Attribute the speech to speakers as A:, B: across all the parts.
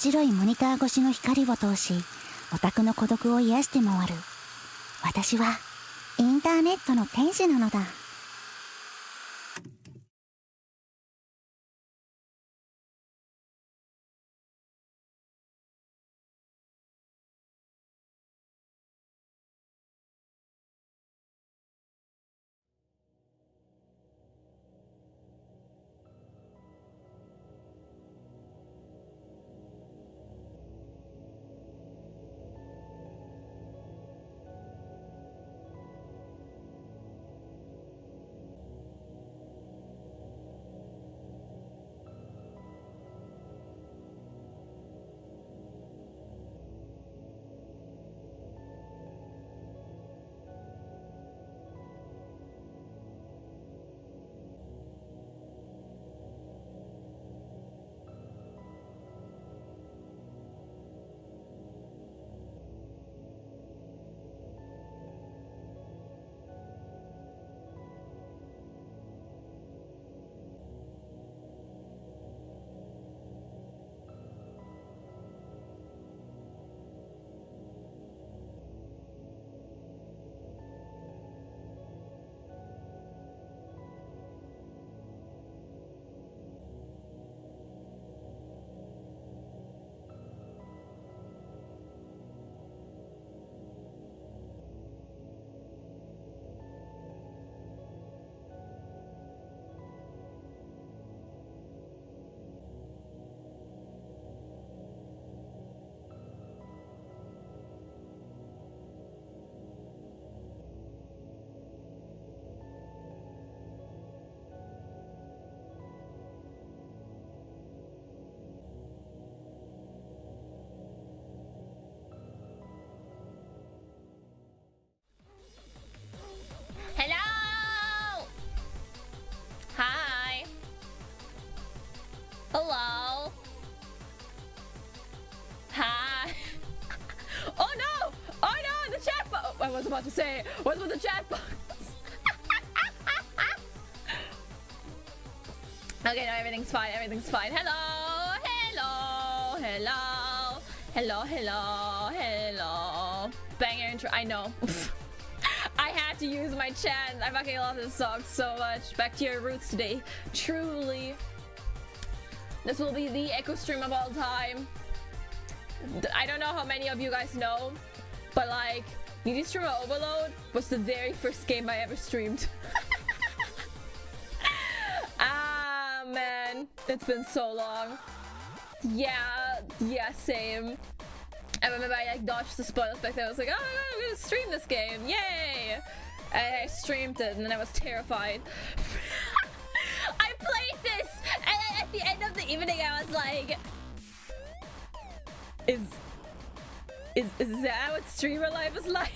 A: 白いモニター越しの光を通し、オタクの孤独を癒して回る。私はインターネットの天使なのだ。
B: Hello! Hi. Hello. Hi. Oh no! Oh no! The chat box! I was about to say, what's with the chat box? Okay, no, everything's fine. Everything's fine. Hello! Hello! Hello! Hello! Hello! Hello! Banger intro. I know. I had to use my chant. I fucking love this song so much. Back to your roots today. Truly. This will be the echo stream of all time. I don't know how many of you guys know, but like, Needy Streamer Overload was the very first game I ever streamed. Ah, man. It's been so long. Yeah, same. I remember I like dodged the spoilers back then. I was like, oh my god, I'm gonna stream this game, yay! And I streamed it and then I was terrified. I played this and then at the end of the evening I was like, is that what streamer life is like?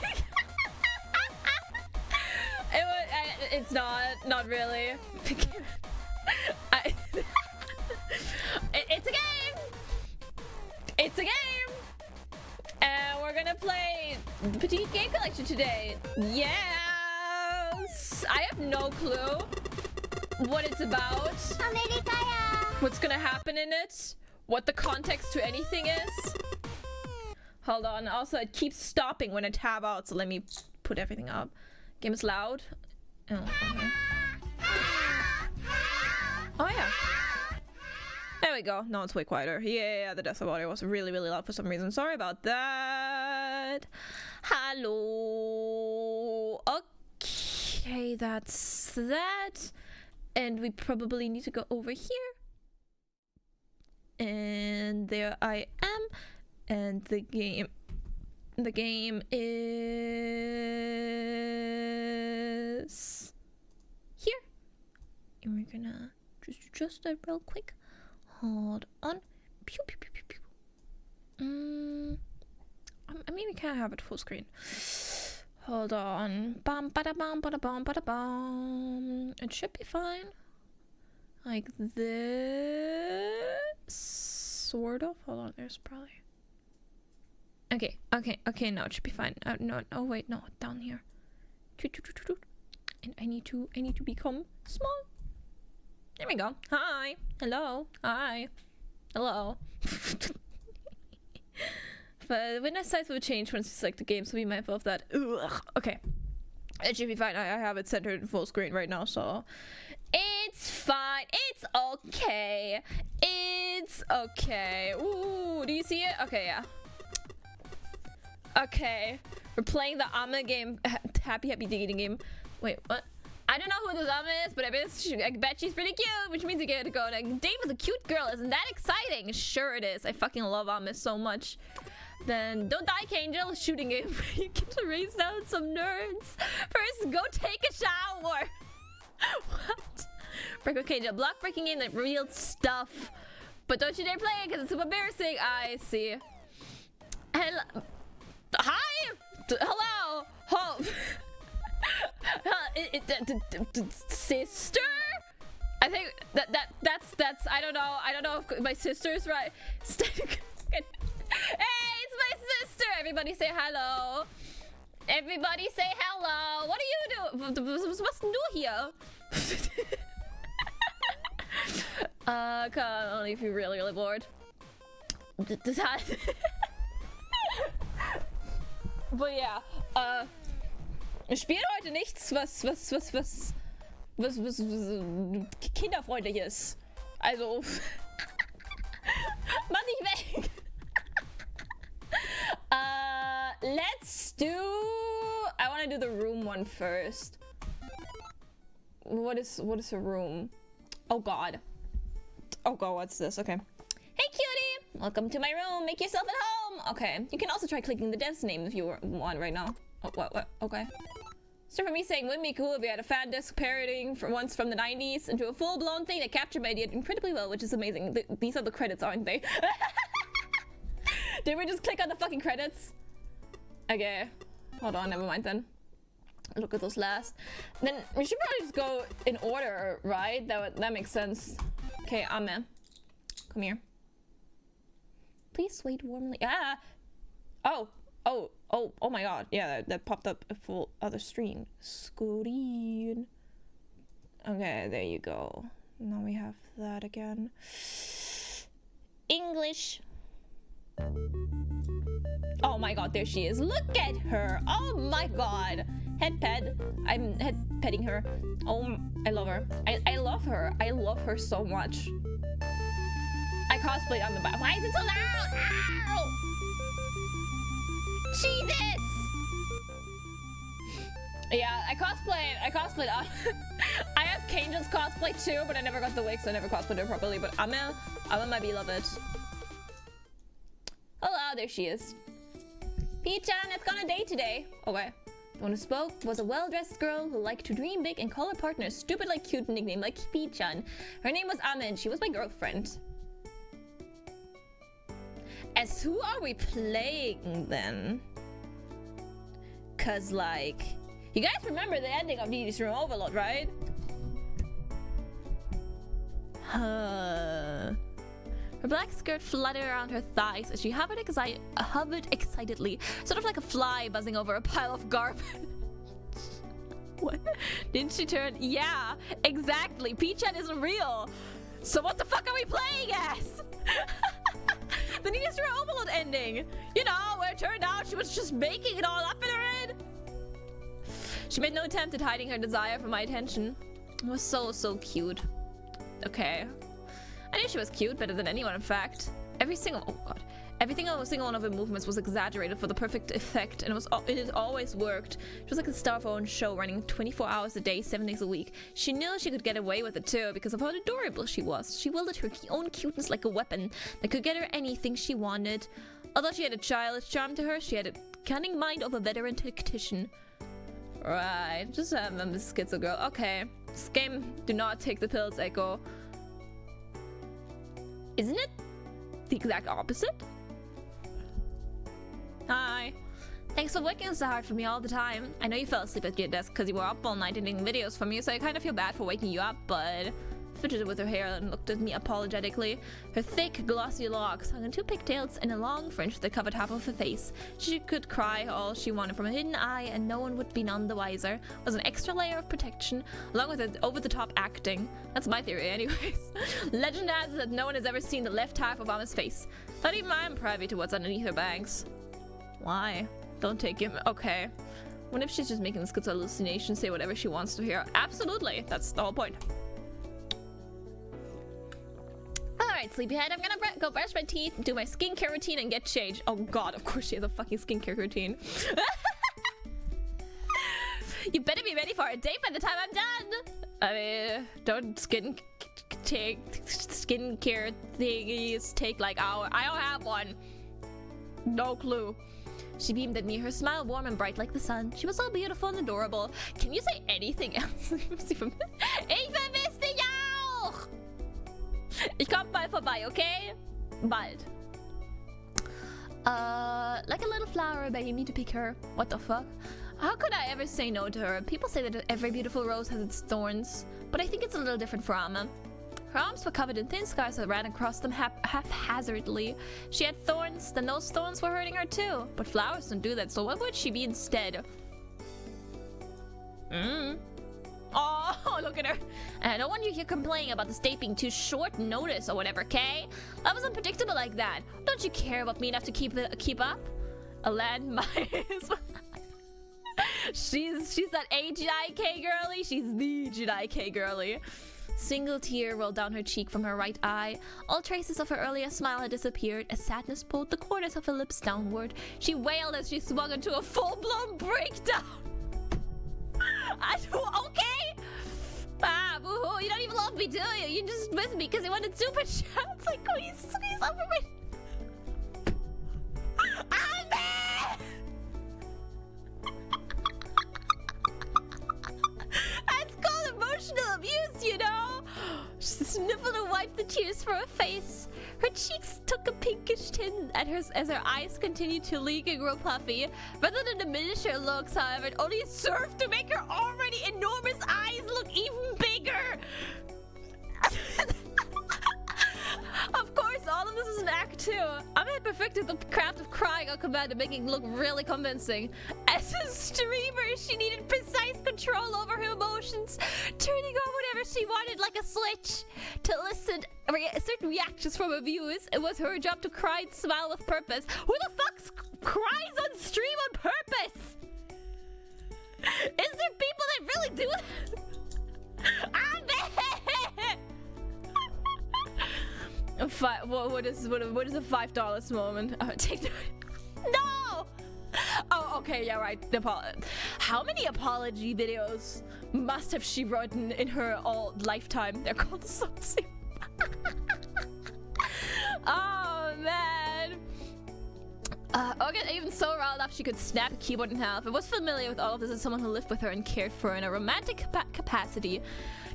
B: It's not really. It's a game! It's a game! And we're gonna play the Petit Game Collection today. Yes! I have no clue what it's about, what's gonna happen in it, what the context to anything is. Hold on. Also, it keeps stopping when I tab out, so let me put everything up. Game is loud. Oh, okay. Oh yeah. There we go. Now it's way quieter. Yeah, the death of audio was really, really loud for some reason. Sorry about that. Hello. Okay, that's that. And we probably need to go over here. And there I am. And the game is here. And we're gonna just adjust that real quick. Hold on. Pew, pew, pew, pew, pew. I mean, we can't have it full screen. Hold on. Bum, bada, bum, bada, bum, bada, bum. It should be fine. Like this. Sort of. Hold on. There's probably. Okay. No, it should be fine. No. Oh wait, no. Down here. And I need to become small. There we go. Hi. Hello. Hi. Hello. But window size will change once you select the game, so be mindful of that. Ugh. Okay. It should be fine. I have it centered in full screen right now, so it's fine. It's okay. It's okay. Ooh, do you see it? Okay, yeah. Okay. We're playing the Amma game. Happy dating game. Wait, what? I don't know who this Amma is, but I bet she's pretty cute, which means you get to go on a date with a cute girl. Isn't that exciting? Sure it is. I fucking love Amma so much. Then don't die, Kangel. Shooting game. You get to raise down some nerds. First, go take a shower. What? Break with Kangel. Block breaking in, like real stuff. But don't you dare play it because it's super embarrassing. I see. Hello. Hi. Hello. Hope. Sister? I think that's I don't know if my sister's right. Hey, it's my sister. Everybody say hello. Everybody say hello. What are you doing? What's new here? Come on, only if you're really bored. But yeah, ich spiele heute nichts, was kinderfreundlich ist. Also, mach nicht weg. Let's do. I want to do the room one first. What is a room? Oh God. Oh God, what's this? Okay. Hey cutie, welcome to my room. Make yourself at home. Okay, you can also try clicking the dev's name if you want right now. Oh, what? Okay. So for me saying, wouldn't it be cool if we had a fan disc parodying once from the 90s into a full-blown thing that captured my idea incredibly well, which is amazing. These are the credits, aren't they? Did we just click on the fucking credits? Okay. Hold on, never mind then. Look at those last. Then we should probably just go in order, right? That makes sense. Okay, Amen. Come here. Please wait warmly. Ah! Oh my god. Yeah, that popped up a full other screen. Screen. Okay, there you go. Now we have that again. English. Oh my god, there she is. Look at her. Oh my god. Head pet. I'm head petting her. Oh, I love her. I love her. I love her so much. I cosplayed on the back. Why is it so loud? Ow! Jesus! Yeah, I cosplayed on. I have Kangel's cosplay too, but I never got the wig, so I never cosplayed her properly. But Amma my beloved. Hello, there she is. P-chan, let's go on a date today. Okay. The one who spoke was a well-dressed girl who liked to dream big and call her partner a stupid, like, cute nickname like P-chan. Her name was Amma and she was my girlfriend. As who are we playing then? Cause like, you guys remember the ending of DD's Room Overload, right? Her black skirt fluttered around her thighs as she hovered excitedly, sort of like a fly buzzing over a pile of garbage. What? Didn't she turn? Yeah, exactly. P-chan isn't real. So what the fuck are we playing as? The DD's Room Overload ending. You know, where it turned out she was just making it all up in her head. She made no attempt at hiding her desire for my attention. It was so cute. Okay. I knew she was cute, better than anyone in fact. Every single single one of her movements was exaggerated for the perfect effect, and it always worked. She was like a star of her own show, running 24 hours a day, 7 days a week. She knew she could get away with it too, because of how adorable she was. She wielded her own cuteness like a weapon that could get her anything she wanted. Although she had a childish charm to her, she had a cunning mind of a veteran tactician. Right, just I'm a schizo girl. Okay, this game, do not take the pills, Echo. Isn't it the exact opposite? Hi. Thanks for working so hard for me all the time. I know you fell asleep at your desk because you were up all night editing videos for me, so I kind of feel bad for waking you up, but fidgeted with her hair and looked at me apologetically. Her thick, glossy locks hung in 2 pigtails and a long fringe that covered half of her face. She could cry all she wanted from a hidden eye, and no one would be none the wiser. It was an extra layer of protection, along with her over-the-top acting. That's my theory, anyways. Legend has it that no one has ever seen the left half of Amma's face. Not even I'm privy to what's underneath her bangs. Why? Don't take him. Okay. What if she's just making this good hallucination, say whatever she wants to hear? Absolutely. That's the whole point. Alright, sleepyhead. I'm gonna go brush my teeth, do my skincare routine, and get changed. Oh god, of course she has a fucking skincare routine. You better be ready for a date by the time I'm done. I mean, don't skincare thingies take like hours. I don't have one. No clue. She beamed at me, her smile warm and bright like the sun. She was so beautiful and adorable. Can you say anything else? Ich vermisse dich auch! Ich komm bald vorbei, okay? Bald. Like a little flower begging me to pick her. What the fuck? How could I ever say no to her? People say that every beautiful rose has its thorns, but I think it's a little different for Amma. Her arms were covered in thin scars that ran across them haphazardly. She had thorns, then those thorns were hurting her too. But flowers don't do that, so what would she be instead? Oh, look at her. And no wonder you're complaining about this date being too short notice or whatever, Kay? That was unpredictable like that. Don't you care about me enough to keep up? A landmine. She's that AGIK girly. She's the GIK girly. Single tear rolled down her cheek from her right eye. All traces of her earlier smile had disappeared as sadness pulled the corners of her lips downward. She wailed as she swung into a full-blown breakdown. Okay? Ah, boo-hoo, you don't even love me, do you? You just miss me because you wanted super chats. Like, please over me. That's called emotional abuse, you know? She sniffled and wiped the tears from her face. Her cheeks took a pinkish tint as her eyes continued to leak and grow puffy. Rather than diminish her looks, however, it only served to make her already enormous eyes look even bigger. Of course, all of this is an act too. I had perfected the craft of crying on command and making it look really convincing. As a streamer, she needed precise control over her emotions, turning on whatever she wanted like a switch. To elicit certain reactions from her viewers, it was her job to cry and smile with purpose. Who the fuck cries on stream on purpose? Is there people that really do that? What is a $5 moment? Take the no. Oh, okay, yeah, right. How many apology videos must have she written in her all lifetime? They're called songs. Oh man. Okay, even so riled up she could snap a keyboard in half. I was familiar with all of this as someone who lived with her and cared for her in a romantic capacity.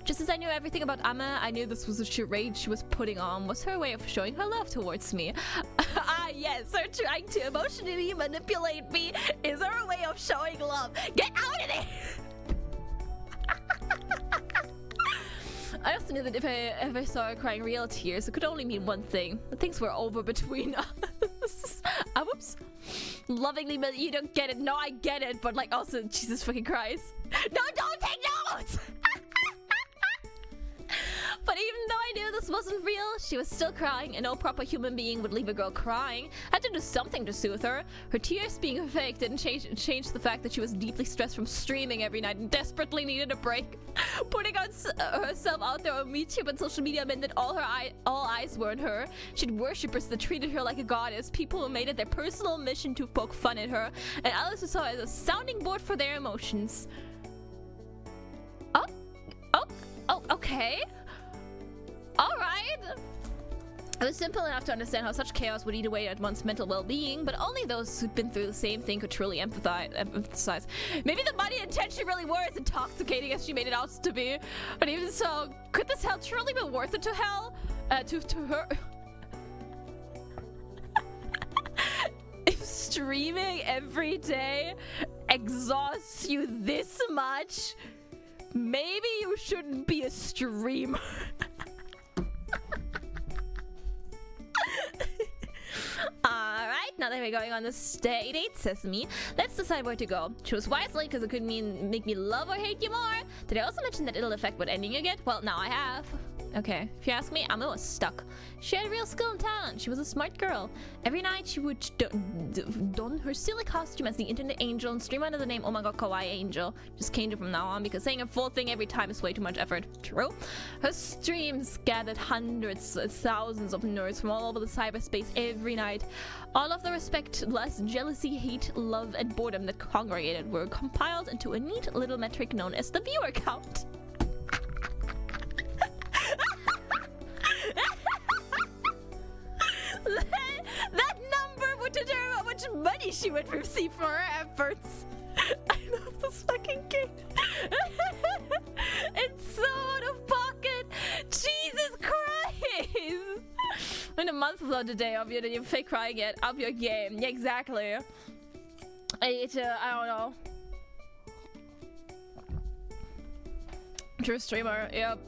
B: Just as I knew everything about Amma, I knew this was a charade she was putting on, was her way of showing her love towards me. Ah yes, her trying to emotionally manipulate me is her way of showing love. Get out of there! I also knew that if I ever saw her crying real tears, it could only mean one thing. That things were over between us. Whoops. Lovingly, but you don't get it. No, I get it, but like also, Jesus fucking Christ. No, don't take notes! But even though I knew this wasn't real, she was still crying, and no proper human being would leave a girl crying. I had to do something to soothe her. Her tears being fake didn't change the fact that she was deeply stressed from streaming every night and desperately needed a break. Putting herself out there on YouTube and social media meant that all eyes were on her. She had worshippers that treated her like a goddess, people who made it their personal mission to poke fun at her, and others who saw her as a sounding board for their emotions. Oh, okay. Alright! It was simple enough to understand how such chaos would eat away at one's mental well-being, but only those who'd been through the same thing could truly empathize. Maybe the money and attention really were as intoxicating as she made it out to be. But even so, could this hell truly be worth it to hell? To her? If streaming every day exhausts you this much, maybe you shouldn't be a streamer. now that we're going on this date, Sesame, let's decide where to go. Choose wisely, because it could make me love or hate you more. Did I also mention that it'll affect what ending you get? Well, now I have. Okay, if you ask me, Amma was stuck. She had real skill and talent. She was a smart girl. Every night she would don her silly costume as the internet angel and stream under the name Oh My God Kawaii Angel. Just change it from now on because saying a full thing every time is way too much effort. True. Her streams gathered hundreds, thousands of nerds from all over the cyberspace every night. All of the respect, lust, jealousy, hate, love, and boredom that congregated were compiled into a neat little metric known as the viewer count. That number would determine how much money she would receive for her efforts. I love this fucking game. It's so out of pocket. Jesus Christ. In a month without a day of you fake crying it up your game. Yeah, exactly. I don't know. True streamer, yep.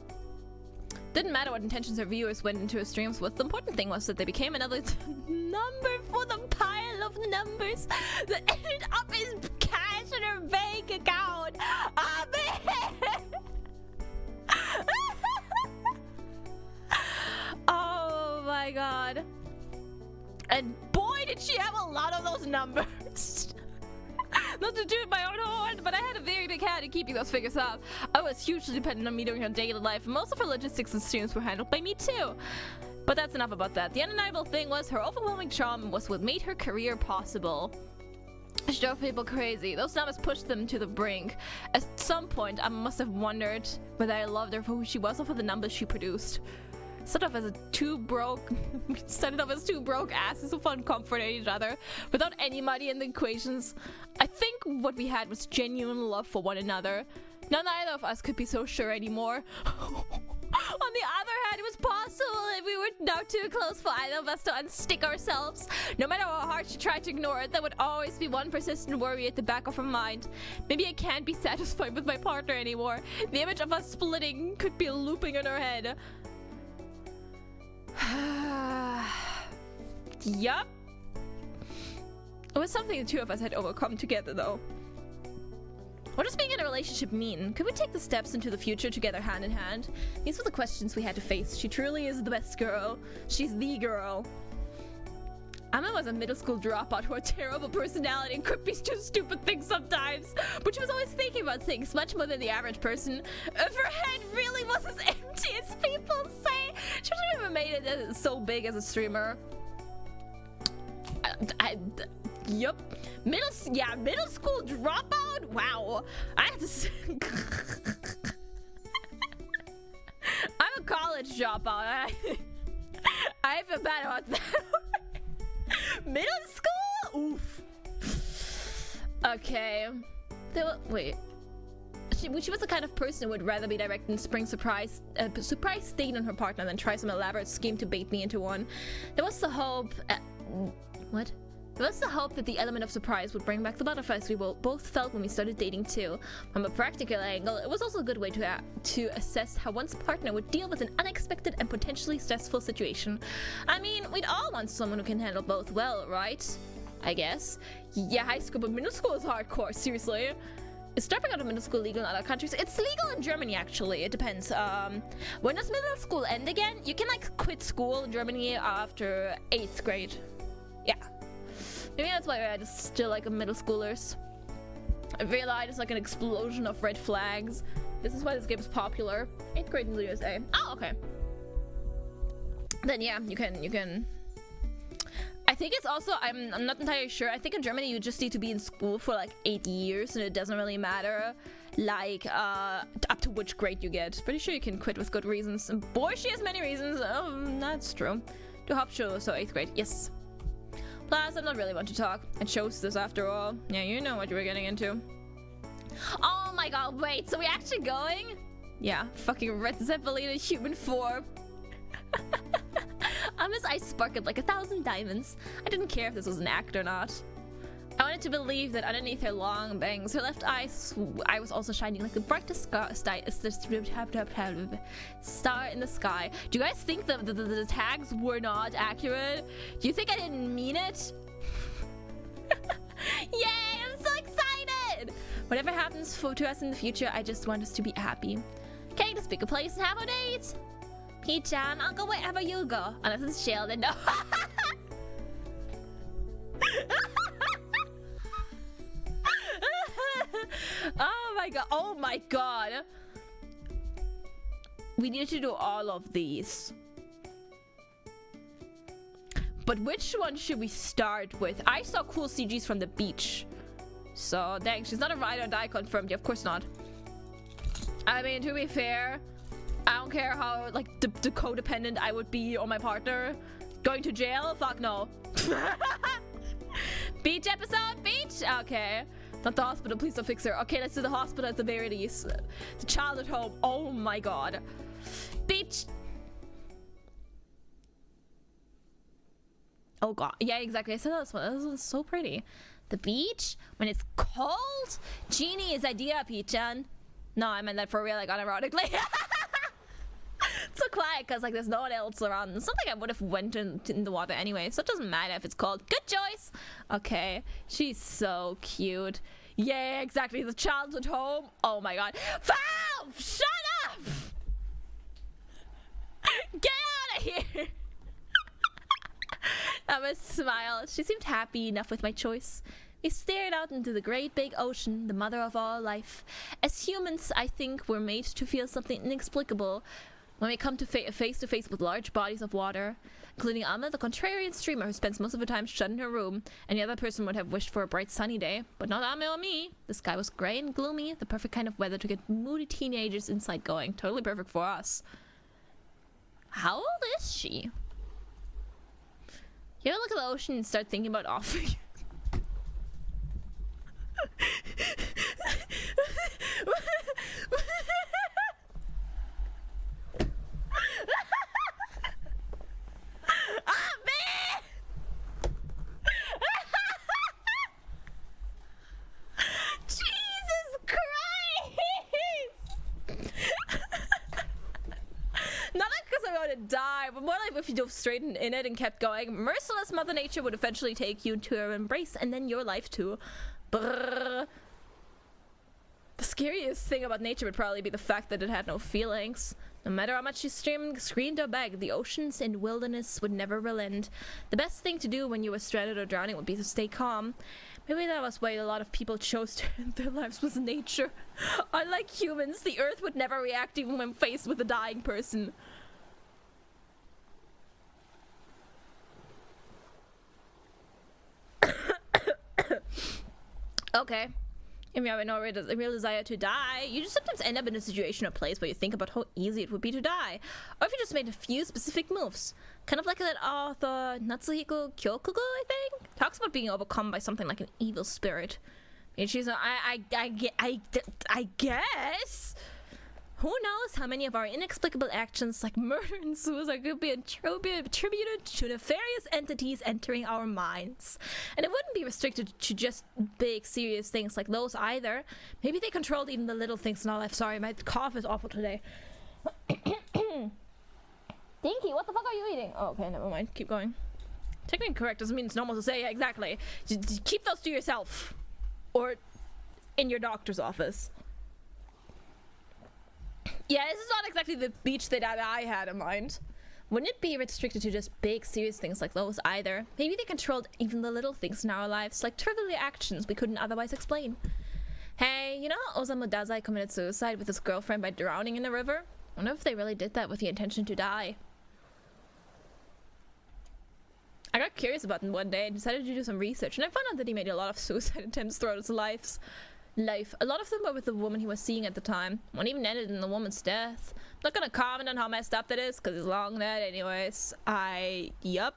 B: Didn't matter what intentions her viewers went into her streams with. The important thing was that they became another number for the pile of numbers that ended up as cash in her bank account. Oh, man. Oh my god. And boy, did she have a lot of those numbers. Not to toot my own horn, but I had a very big hand in keeping those figures up. I was hugely dependent on me during her daily life, and most of her logistics and streams were handled by me too. But that's enough about that. The undeniable thing was her overwhelming charm was what made her career possible. She drove people crazy. Those numbers pushed them to the brink. At some point, I must have wondered whether I loved her for who she was or for the numbers she produced. Started off as two broke asses who found comfort in each other without any money in the equations. I think what we had was genuine love for one another. Now neither of us could be so sure anymore. On the other hand, it was possible if we were now too close for either of us to unstick ourselves. No matter how hard she tried to ignore it, there would always be one persistent worry at the back of her mind. Maybe I can't be satisfied with my partner anymore. The image of us splitting could be looping in her head. Yup. It was something the two of us had overcome together, though. What does being in a relationship mean? Could we take the steps into the future together hand in hand? These were the questions we had to face. She truly is the best girl. She's the girl. Amma was a middle school dropout who had a terrible personality and could be too stupid things sometimes. But she was always thinking about things much more than the average person. If her head really was as empty as people say, she should have never made it so big as a streamer. Yup. Middle school dropout? Wow. I have to I'm a college dropout. I feel bad about that. Middle school? Oof. Okay. Wait. She was the kind of person who would rather be direct and spring surprise stain on her partner than try some elaborate scheme to bait me into one. There was the hope. What? There was the hope that the element of surprise would bring back the butterflies we both felt when we started dating too. From a practical angle, it was also a good way to assess how one's partner would deal with an unexpected and potentially stressful situation. I mean, we'd all want someone who can handle both well, right? I guess. Yeah, high school, but middle school is hardcore, seriously. Is dropping out of middle school legal in other countries? It's legal in Germany, actually. It depends. When does middle school end again? You can, like, quit school in Germany after 8th grade. Yeah. Maybe that's why I just still like middle schoolers. I realized it's like an explosion of red flags. This is why this game is popular. 8th grade in the USA. Oh, okay. Then yeah, you can. I think it's also, I'm not entirely sure. I think in Germany you just need to be in school for like 8 years and it doesn't really matter like up to which grade you get. Pretty sure you can quit with good reasons. And boy, she has many reasons. That's true. To Hauptschule, so 8th grade, yes. Plus, I'm not really one to talk. I chose this after all. Yeah, you know what you were getting into. Oh my god, wait, so we actually going? Yeah, fucking Red Zeppelin in human form. Amma's eyes sparkled like 1,000 diamonds. I didn't care if this was an act or not. I wanted to believe that underneath her long bangs, her left eye was also shining like the brightest star in the sky. Do you guys think the tags were not accurate? Do you think I didn't mean it? Yay, I'm so excited! Whatever happens to us in the future, I just want us to be happy. Okay, let's pick a place and have a date. Pete-chan, I'll go wherever you go. Unless it's jail, then no. Oh my god. Oh my god. We need to do all of these. But which one should we start with? I saw cool CGs from the beach. So, dang, she's not a ride or die confirmed. Yeah, of course not. I mean, to be fair, I don't care how, like, the codependent I would be on my partner. Going to jail? Fuck no. Beach episode? Beach? Okay. Not the hospital, please don't fix her. Okay, let's do the hospital at the very least. The child at home. Oh my god. Beach. Oh god. Yeah, exactly. I said this one. This one's so pretty. The beach? When it's cold? Genie's idea, Peachan. No, I meant that for real, like, unironically. It's so quiet because, like, there's no one else around. It's not like I would have went in the water anyway, so it doesn't matter if it's cold. Good choice. Okay, she's so cute. Yeah, exactly. The child's at home. Oh my god. Valve! Shut up! Get out of here! I must smile. She seemed happy enough with my choice. We stared out into the great big ocean, the mother of all life. As humans, I think we're made to feel something inexplicable when we come to face to face with large bodies of water, including Alma, the contrarian streamer who spends most of her time shut in her room. Any other person would have wished for a bright sunny day, but not Alma or me. The sky was gray and gloomy, the perfect kind of weather to get moody teenagers inside going. Totally perfect for us. How old is she? You ever look at the ocean and start thinking about offering? Die, but more like if you dove straight in it and kept going. Merciless Mother Nature would eventually take you to her embrace and then your life too. Brrr. The scariest thing about nature would probably be the fact that it had no feelings. No matter how much you screamed or begged, the oceans and wilderness would never relent. The best thing to do when you were stranded or drowning would be to stay calm. Maybe that was why a lot of people chose to end their lives with nature. Unlike humans, the earth would never react even when faced with a dying person. Okay. If you have no real desire to die, you just sometimes end up in a situation or place where you think about how easy it would be to die. Or if you just made a few specific moves. Kind of like that author Natsuhiko Kyokugo, I think, talks about being overcome by something like an evil spirit. And she's I guess. Who knows how many of our inexplicable actions like murder and suicide could be attributed to nefarious entities entering our minds. And it wouldn't be restricted to just big, serious things like those either. Maybe they controlled even the little things in our life. Sorry, my cough is awful today. Dinky, what the fuck are you eating? Oh, okay, never mind. Keep going. Technically correct doesn't mean it's normal to say. Yeah, exactly. Just keep those to yourself. Or in your doctor's office. Yeah, this is not exactly the beach that I had in mind. Wouldn't it be restricted to just big, serious things like those either? Maybe they controlled even the little things in our lives, like trivial actions we couldn't otherwise explain. Hey, you know Osamu Dazai committed suicide with his girlfriend by drowning in a river? I wonder if they really did that with the intention to die. I got curious about him one day and decided to do some research, and I found out that he made a lot of suicide attempts throughout his life. A lot of them were with the woman he was seeing at the time. One even ended in the woman's death. I'm not gonna comment on how messed up that is, because it's long dead anyways. Yup.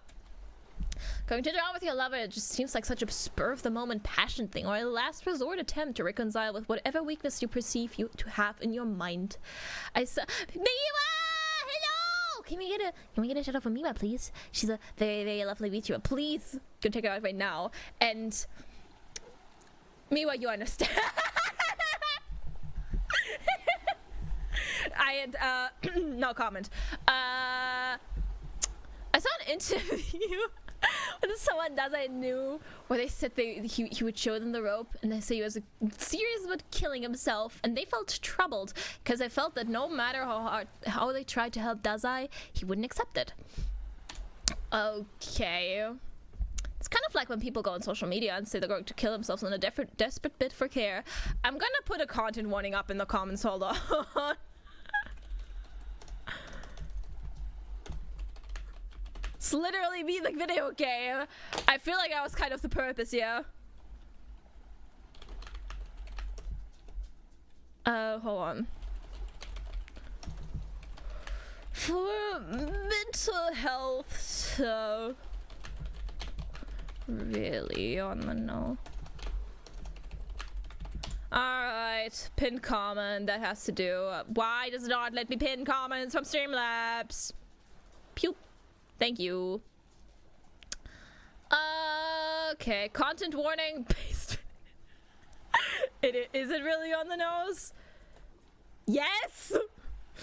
B: Going to drown with your lover, it just seems like such a spur-of-the-moment passion thing, or a last resort attempt to reconcile with whatever weakness you perceive you to have in your mind. Miwa! Hello! Can we get a shot of Miwa, please? She's a very, very lovely VTuber. Please! Go check her out right now. And Miwa, you understand. No comment. I saw an interview When someone does I knew where they said he would show them the rope and they say he was serious about killing himself, and they felt troubled because they felt that no matter how they tried to help Dazai, he wouldn't accept it. Okay. It's kind of like when people go on social media and say they're going to kill themselves in a desperate bid for care. I'm gonna put a content warning up in the comments, hold on. It's literally me the video game. I feel like I was kind of the purpose, yeah. Hold on. For mental health, so really on the no. Alright, pinned comment, that has to do. Why does it not let me pin comments from Streamlabs? Pew. Thank you. Okay, content warning. Is it really on the nose? Yes!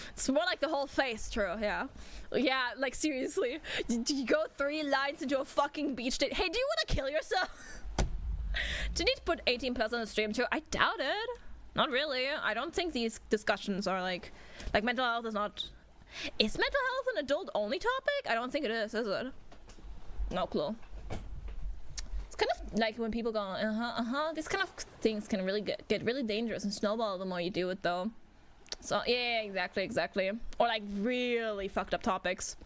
B: It's more like the whole face, true, yeah. Yeah, like seriously. You go 3 lines into a fucking beach date. Hey, do you want to kill yourself? Do you need to put 18 plus on the stream too? I doubt it. Not really. I don't think these discussions are like mental health is not... Is mental health an adult only topic? I don't think it is it? No clue. It's kind of like when people go, these kind of things can really get really dangerous and snowball the more you do it though. So yeah, exactly. Or like really fucked up topics.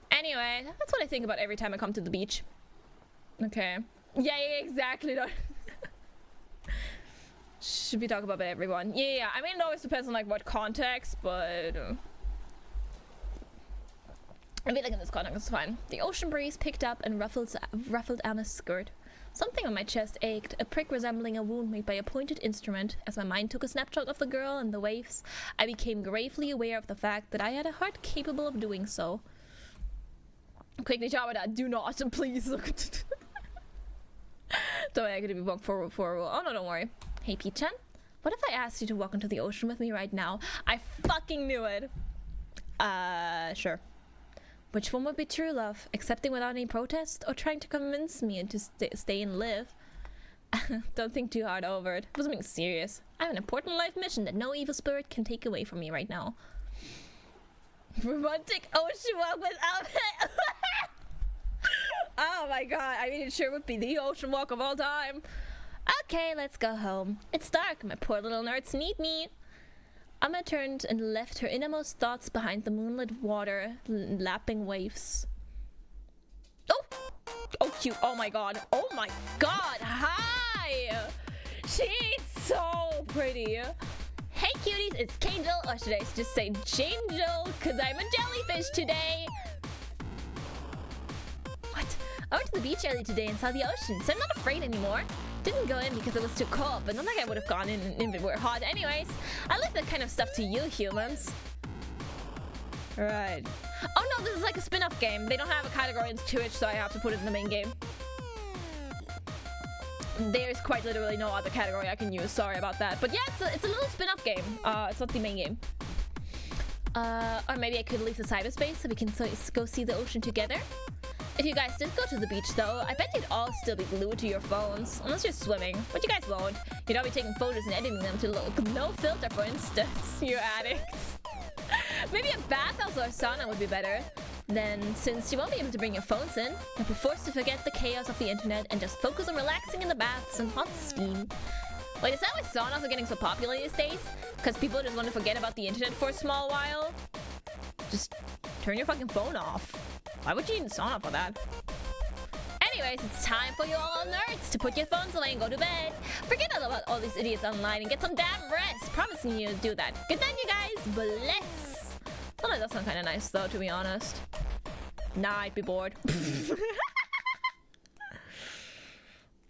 B: Anyway, that's what I think about every time I come to the beach. Okay. Yeah, exactly. Should we talk about everyone? Yeah. I mean, it always depends on like what context, but I feel like in this context it's fine. The ocean breeze picked up and ruffled Anna's skirt. Something on my chest ached, a prick resembling a wound made by a pointed instrument. As my mind took a snapshot of the girl and the waves, I became gravely aware of the fact that I had a heart capable of doing so. Quickly, Jawada, do not, please. Don't worry, I could be walked for oh no, don't worry. Hey, Pete-chan, what if I asked you to walk into the ocean with me right now? I fucking knew it. Sure. Which one would be true love? Accepting without any protest, or trying to convince me to stay and live? Don't think too hard over it. It wasn't being serious. I have an important life mission that no evil spirit can take away from me right now. Romantic ocean walk without it. Oh my god, I mean it sure would be the ocean walk of all time. Okay, let's go home. It's dark, my poor little nerds need me. Amma turned and left her innermost thoughts behind the moonlit water, lapping waves. Oh, cute. Oh my god. Oh my god. Hi. She's so pretty. Hey cuties, it's Kangel, or should I just say Jangel, because I'm a jellyfish today. What? I went to the beach early today and saw the ocean, so I'm not afraid anymore. Didn't go in because it was too cold, but not like I would have gone in if it were hot anyways. I leave that kind of stuff to you humans. Right. Oh no, this is like a spin-off game. They don't have a category in Twitch, so I have to put it in the main game. There's quite literally no other category I can use. Sorry about that. But yeah, it's a little spin-off game. It's not the main game. Or maybe I could leave the cyberspace so we can go see the ocean together. If you guys did go to the beach though, I bet you'd all still be glued to your phones. Unless you're swimming, but you guys won't. You'd all be taking photos and editing them to look no filter, for instance. You addicts. Maybe a bathhouse or a sauna would be better. Then, since you won't be able to bring your phones in, you'll be forced to forget the chaos of the internet and just focus on relaxing in the baths and hot steam. Wait, is that why saunas are getting so popular these days? Because people just want to forget about the internet for a small while? Just turn your fucking phone off. Why would you need a sauna for that? Anyways, it's time for you all nerds to put your phones away and go to bed. Forget all about all these idiots online and get some damn rest. Promising you to do that. Good night, you guys. Bless. Well, that does sound kind of nice, though, to be honest. Nah, I'd be bored.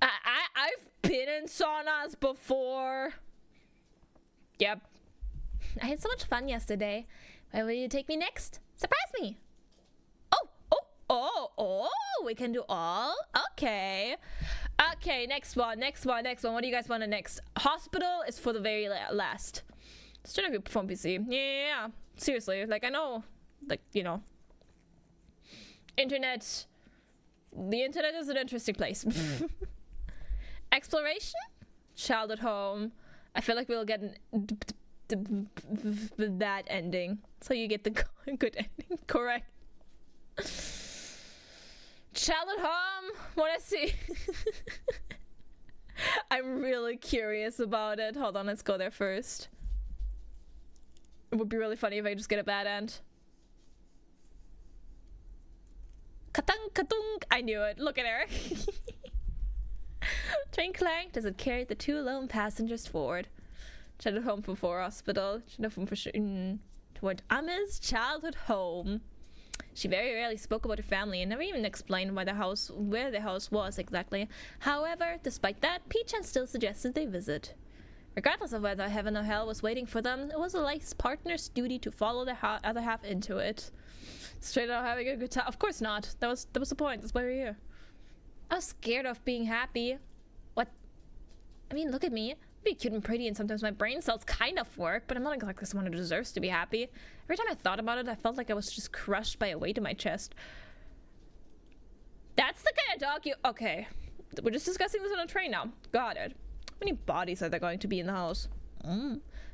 B: I've been in saunas before. Yep. I had so much fun yesterday. Where will you take me next? Surprise me. Oh, we can do all? Okay. Okay, next one. What do you guys want next? Hospital is for the very last. Still a good phone PC. Yeah. Seriously, like I know, like, you know, internet The internet is an interesting place. Exploration? Childhood home. I feel like we'll get that ending. So you get the good ending. Correct. Childhood home. Wanna see? I'm really curious about it. Hold on, let's go there first. It would be really funny if I just get a bad end. Katung katung! I knew it. Look at her. Train clanked as it carried the 2 lone passengers forward. Childhood home for 4 hospital. Childhood home for toward Amma's childhood home. She very rarely spoke about her family and never even explained where the house was exactly. However, despite that, P-chan still suggested they visit. Regardless of whether heaven or hell was waiting for them, it was a life partner's duty to follow their other half into it. Straight out having a good time. Of course not. That was the point. That's why we're here. I was scared of being happy. What? I mean, look at me. I'm pretty cute and pretty, and sometimes my brain cells kind of work, but I'm not exactly someone who deserves to be happy. Every time I thought about it, I felt like I was just crushed by a weight in my chest. That's the kind of dog you... Okay. We're just discussing this on a train now. Got it. How many bodies are there going to be in the house?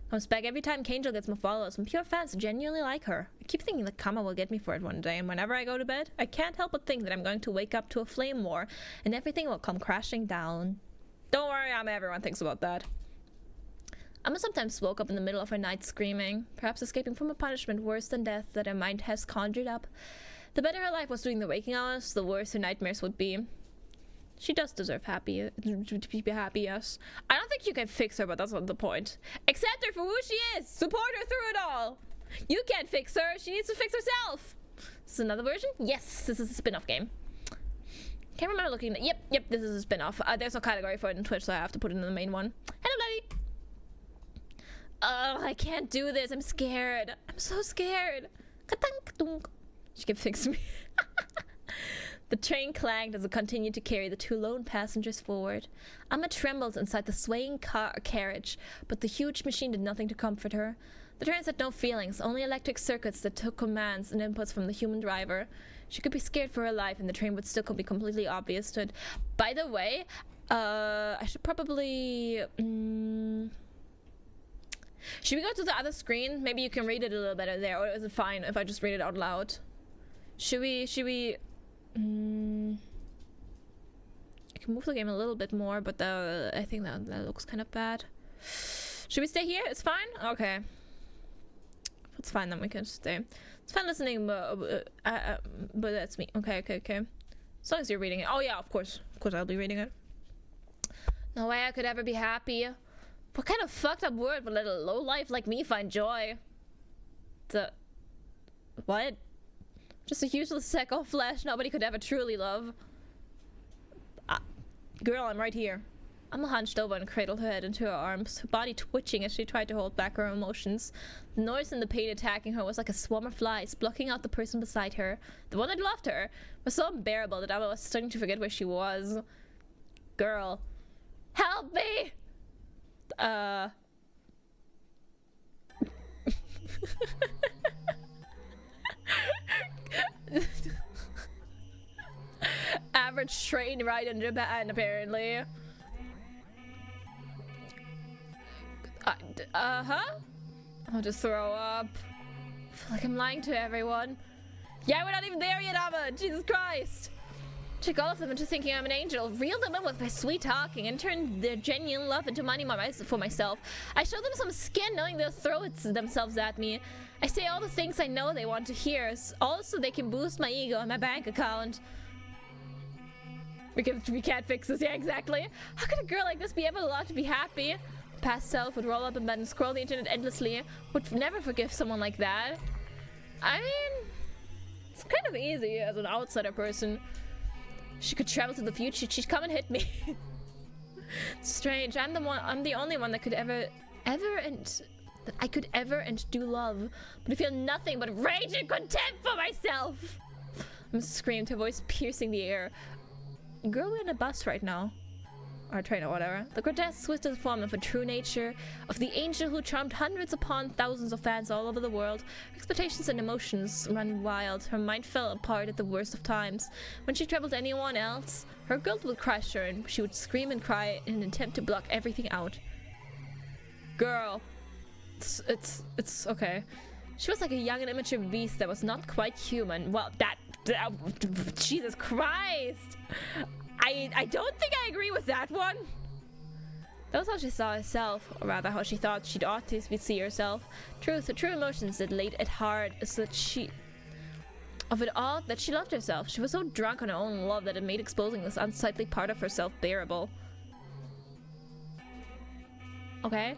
B: Comes back every time Kangel gets more followers, and pure fans genuinely like her. I keep thinking that Kama will get me for it one day, and whenever I go to bed, I can't help but think that I'm going to wake up to a flame war, and everything will come crashing down. Don't worry, Amma, everyone thinks about that. Amma sometimes woke up in the middle of her night screaming, perhaps escaping from a punishment worse than death that her mind has conjured up. The better her life was during the waking hours, the worse her nightmares would be. She does deserve to be happy, yes. I don't think you can fix her, but that's not the point. Accept her for who she is! Support her through it all! You can't fix her, she needs to fix herself! This is another version? Yes, this is a spin-off game. Can't remember looking at... Yep, this is a spin-off. There's no category for it in Twitch, so I have to put it in the main one. Hello, lady! Oh, I can't do this, I'm scared. I'm so scared. Ka-tunk-ka-tunk. She can fix me. The train clanged as it continued to carry the 2 lone passengers forward. Amma trembled inside the swaying carriage, but the huge machine did nothing to comfort her. The trains had no feelings, only electric circuits that took commands and inputs from the human driver. She could be scared for her life, and the train would still be completely obvious to it. By the way, I should probably... Should we go to the other screen? Maybe you can read it a little better there, or is it fine if I just read it out loud? Should we... I can move the game a little bit more, but I think that looks kind of bad. Should we stay here? It's fine? Okay. If it's fine, then we can stay. It's fine listening, but that's me. Okay. As long as you're reading it. Oh yeah, of course I'll be reading it. No way I could ever be happy. What kind of fucked up word would let a lowlife like me find joy? What? Just a useless sack of flesh nobody could ever truly love. Girl, I'm right here. Amma hunched over and cradled her head into her arms, her body twitching as she tried to hold back her emotions. The noise and the pain attacking her was like a swarm of flies, blocking out the person beside her. The one that loved her was so unbearable that Amma was starting to forget where she was. Girl. Help me! Average train ride in Japan, apparently. I'll just throw up. I feel like I'm lying to everyone. Yeah, we're not even there yet, Amma! Jesus Christ! Trick all of them into thinking I'm an angel, reel them in with my sweet talking, and turn their genuine love into money for myself. I show them some skin, knowing they'll throw themselves at me. I say all the things I know they want to hear, all so they can boost my ego and my bank account. We can't fix this. Yeah, exactly. How could a girl like this be ever allowed to be happy? Past self would roll up in bed and scroll the internet endlessly. Would never forgive someone like that. I mean, it's kind of easy as an outsider person. She could travel to the future. She'd come and hit me. Strange. I'm the only one that could I could ever do love, but I feel nothing but rage and contempt for myself. I'm screamed, her voice piercing the air. Girl, we're in a bus right now. or trainer, whatever. The grotesque, twisted form of a true nature, of the angel who charmed hundreds upon thousands of fans all over the world. Her expectations and emotions run wild. Her mind fell apart at the worst of times. When she troubled anyone else, her guilt would crush her, and she would scream and cry in an attempt to block everything out. Girl, it's okay. She was like a young and immature beast that was not quite human. Well, Jesus Christ! I don't think I agree with that one. That was how she saw herself, or rather how she thought she'd ought to see herself. Truth, her true emotions that laid it hard is that she loved herself. She was so drunk on her own love that it made exposing this unsightly part of herself bearable. Okay?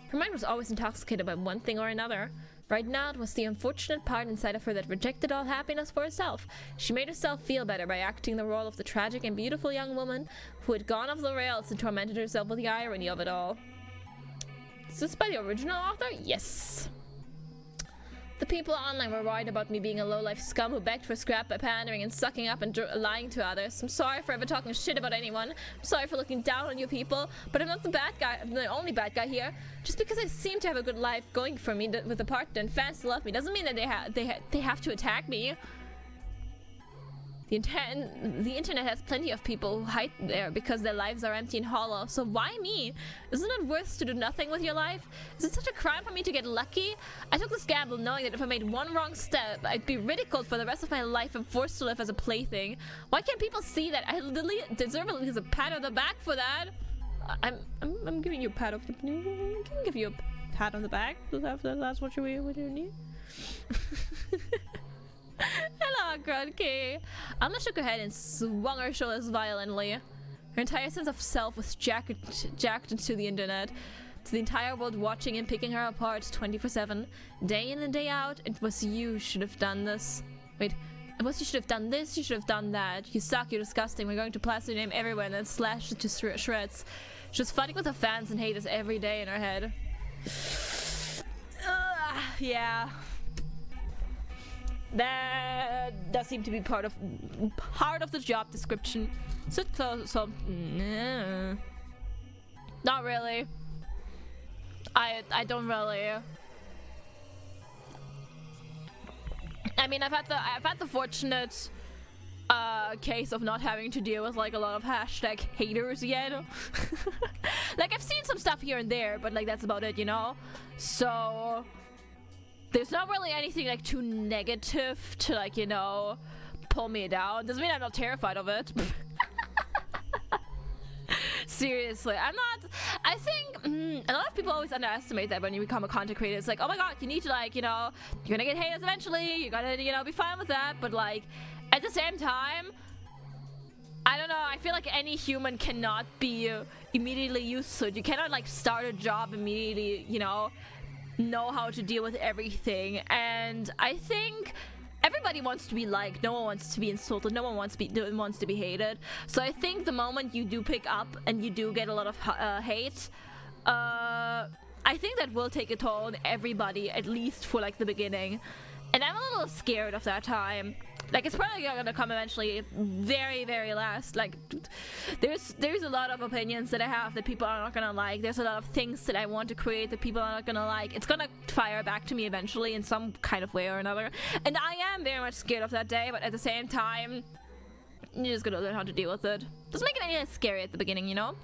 B: Her mind was always intoxicated by one thing or another. Right now, it was the unfortunate part inside of her that rejected all happiness for herself. She made herself feel better by acting the role of the tragic and beautiful young woman who had gone off the rails and tormented herself with the irony of it all. Is this by the original author? Yes. The people online were worried about me being a low-life scum who begged for scrap by pandering and sucking up and lying to others. I'm sorry for ever talking shit about anyone. I'm sorry for looking down on you people, but I'm not the bad guy. I'm the only bad guy here. Just because I seem to have a good life going for me with a partner and fans to love me doesn't mean that they have to attack me. The internet has plenty of people who hide there because their lives are empty and hollow. So why me? Isn't it worse to do nothing with your life? Is it such a crime for me to get lucky? I took this gamble knowing that if I made one wrong step, I'd be ridiculed for the rest of my life and forced to live as a plaything. Why can't people see that I literally deserve at least a pat on the back for that? I'm giving you a pat on the back. I can give you a pat on the back. That's what you need. Hello, Grunky. Alma shook her head and swung her shoulders violently. Her entire sense of self was jacked into the internet, to the entire world watching and picking her apart 24/7, day in and day out. It was you should have done this. Wait, it was you should have done this. You should have done that. You suck. You're disgusting. We're going to plaster your name everywhere and then slash it to shreds. She was fighting with her fans and haters every day in her head. Yeah. That does seem to be part of the job description. Sit close. So, not really. I don't really. I mean, I've had the fortunate case of not having to deal with like a lot of hashtag haters yet. Like I've seen some stuff here and there, but like that's about it, you know. So. There's not really anything like too negative to like, you know, pull me down. Doesn't mean I'm not terrified of it. Seriously, I'm not. I think a lot of people always underestimate that when you become a content creator. It's like, oh my god, you need to like, you know, you're gonna get haters eventually. You're gonna, you know, be fine with that. But like, at the same time, I don't know. I feel like any human cannot be immediately used to it. You cannot like start a job immediately, you know how to deal with everything. And I think everybody wants to be liked. No one wants to be insulted. No one wants to be hated. So I think the moment you do pick up and you do get a lot of hate, I think that will take a toll on everybody, at least for like the beginning. And I'm a little scared of that time. Like, it's probably gonna come eventually, very, very last. Like, there's a lot of opinions that I have that people are not gonna like. There's a lot of things that I want to create that people are not gonna like. It's gonna fire back to me eventually in some kind of way or another. And I am very much scared of that day, but at the same time, you're just gonna learn how to deal with it. Doesn't make it any less scary at the beginning, you know?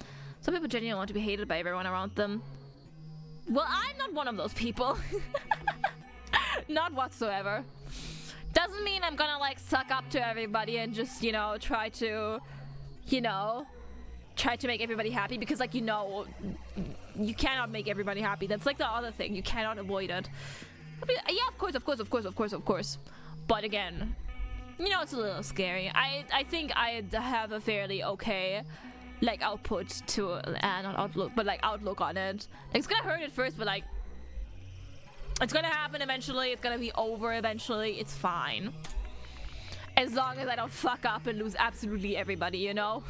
B: Some people genuinely want to be hated by everyone around them. Well, I'm not one of those people. Not whatsoever. Doesn't mean I'm gonna like suck up to everybody and just, you know, try to make everybody happy, because like, you know, you cannot make everybody happy. That's like the other thing. You cannot avoid it. I mean, yeah, of course. But again, you know, it's a little scary. I think I have a fairly okay like output to not outlook, but like outlook on it. Like, it's gonna hurt at first, but like, it's gonna happen eventually. It's gonna be over eventually. It's fine. As long as I don't fuck up and lose absolutely everybody, you know?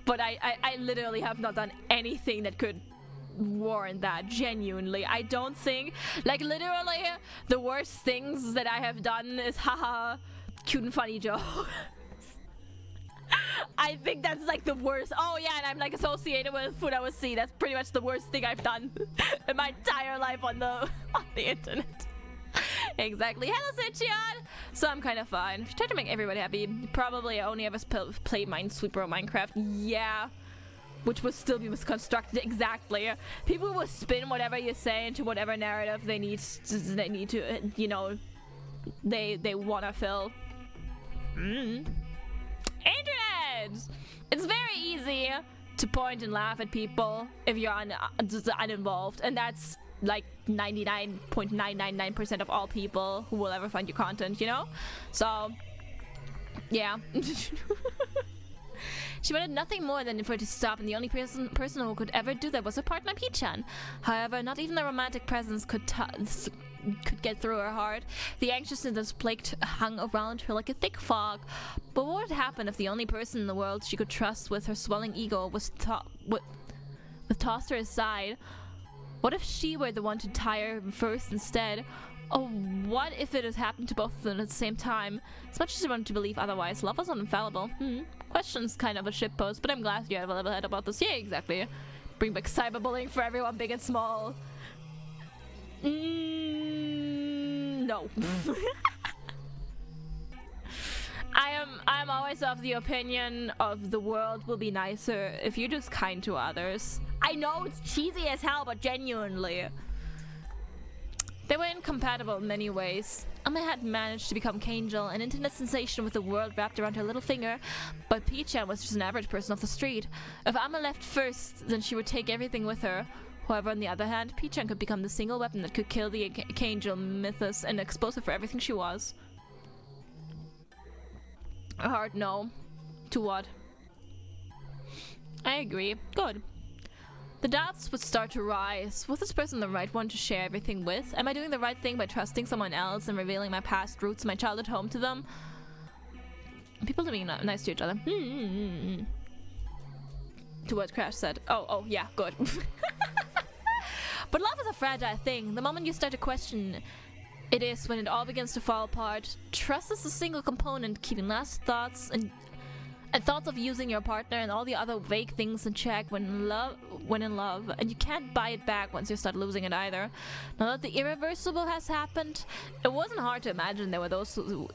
B: But I literally have not done anything that could warrant that, genuinely. I don't think, like, literally, the worst things that I have done is, haha, cute and funny jokes. I think that's like the worst. Oh yeah, and I'm like associated with Food I Was See. That's pretty much the worst thing I've done in my entire life on the internet. Exactly. Hello, Sitchion! So I'm kind of fine. If you try to make everybody happy, probably only ever play Minesweeper or Minecraft. Yeah. Which would still be misconstructed. Exactly. People will spin whatever you say into whatever narrative they need to, you know, they want to fill. Internet! It's very easy to point and laugh at people if you're uninvolved, and that's like 99.999% of all people who will ever find your content, you know? So, yeah. She wanted nothing more than for it to stop, and the only person who could ever do that was her partner, Pichan. However, not even the romantic presence could get through her heart. The anxiousness that plagued hung around her like a thick fog. But what would happen if the only person in the world she could trust with her swelling ego was tossed to her side? What if she were the one to tire first instead? Oh, what if it had happened to both of them at the same time? As much as I wanted to believe otherwise, love was infallible. Question's kind of a shitpost, but I'm glad you have a level head about this. Yeah, exactly. Bring back cyberbullying for everyone, big and small. No. I'm always of the opinion of the world will be nicer if you're just kind to others. I know it's cheesy as hell, but genuinely. They were incompatible in many ways. Amma had managed to become Kangel, an internet sensation with the world wrapped around her little finger, but Pichan was just an average person off the street. If Amma left first, then she would take everything with her. However, on the other hand, Pichan could become the single weapon that could kill the Kangel mythos and expose her for everything she was. A hard no. To what? I agree. Good. The doubts would start to rise. Was this person the right one to share everything with? Am I doing the right thing by trusting someone else and revealing my past roots and my childhood home to them? People being nice to each other. To what Crash said. Oh, yeah, good. But love is a fragile thing. The moment you start to question it is when it all begins to fall apart. Trust is a single component, keeping last thoughts and thoughts of using your partner and all the other vague things in check when in love, and you can't buy it back once you start losing it either. Now that the irreversible has happened, it wasn't hard to imagine there were those who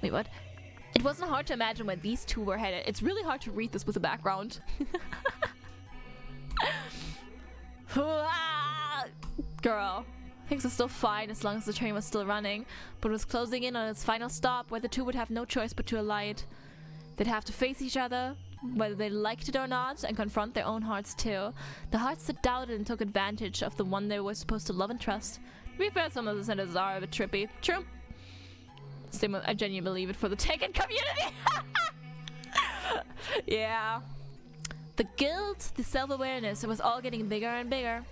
B: wait, what? It wasn't hard to imagine where these two were headed. It's really hard to read this with a background. Girl. Things were still fine as long as the train was still running, but was closing in on its final stop where the two would have no choice but to alight. They'd have to face each other, whether they liked it or not, and confront their own hearts too. The hearts that doubted and took advantage of the one they were supposed to love and trust. To be fair, some of the sentences are a bit trippy. True. Still, I genuinely believe it for the Tekken community. Yeah. The guilt, the self-awareness, it was all getting bigger and bigger.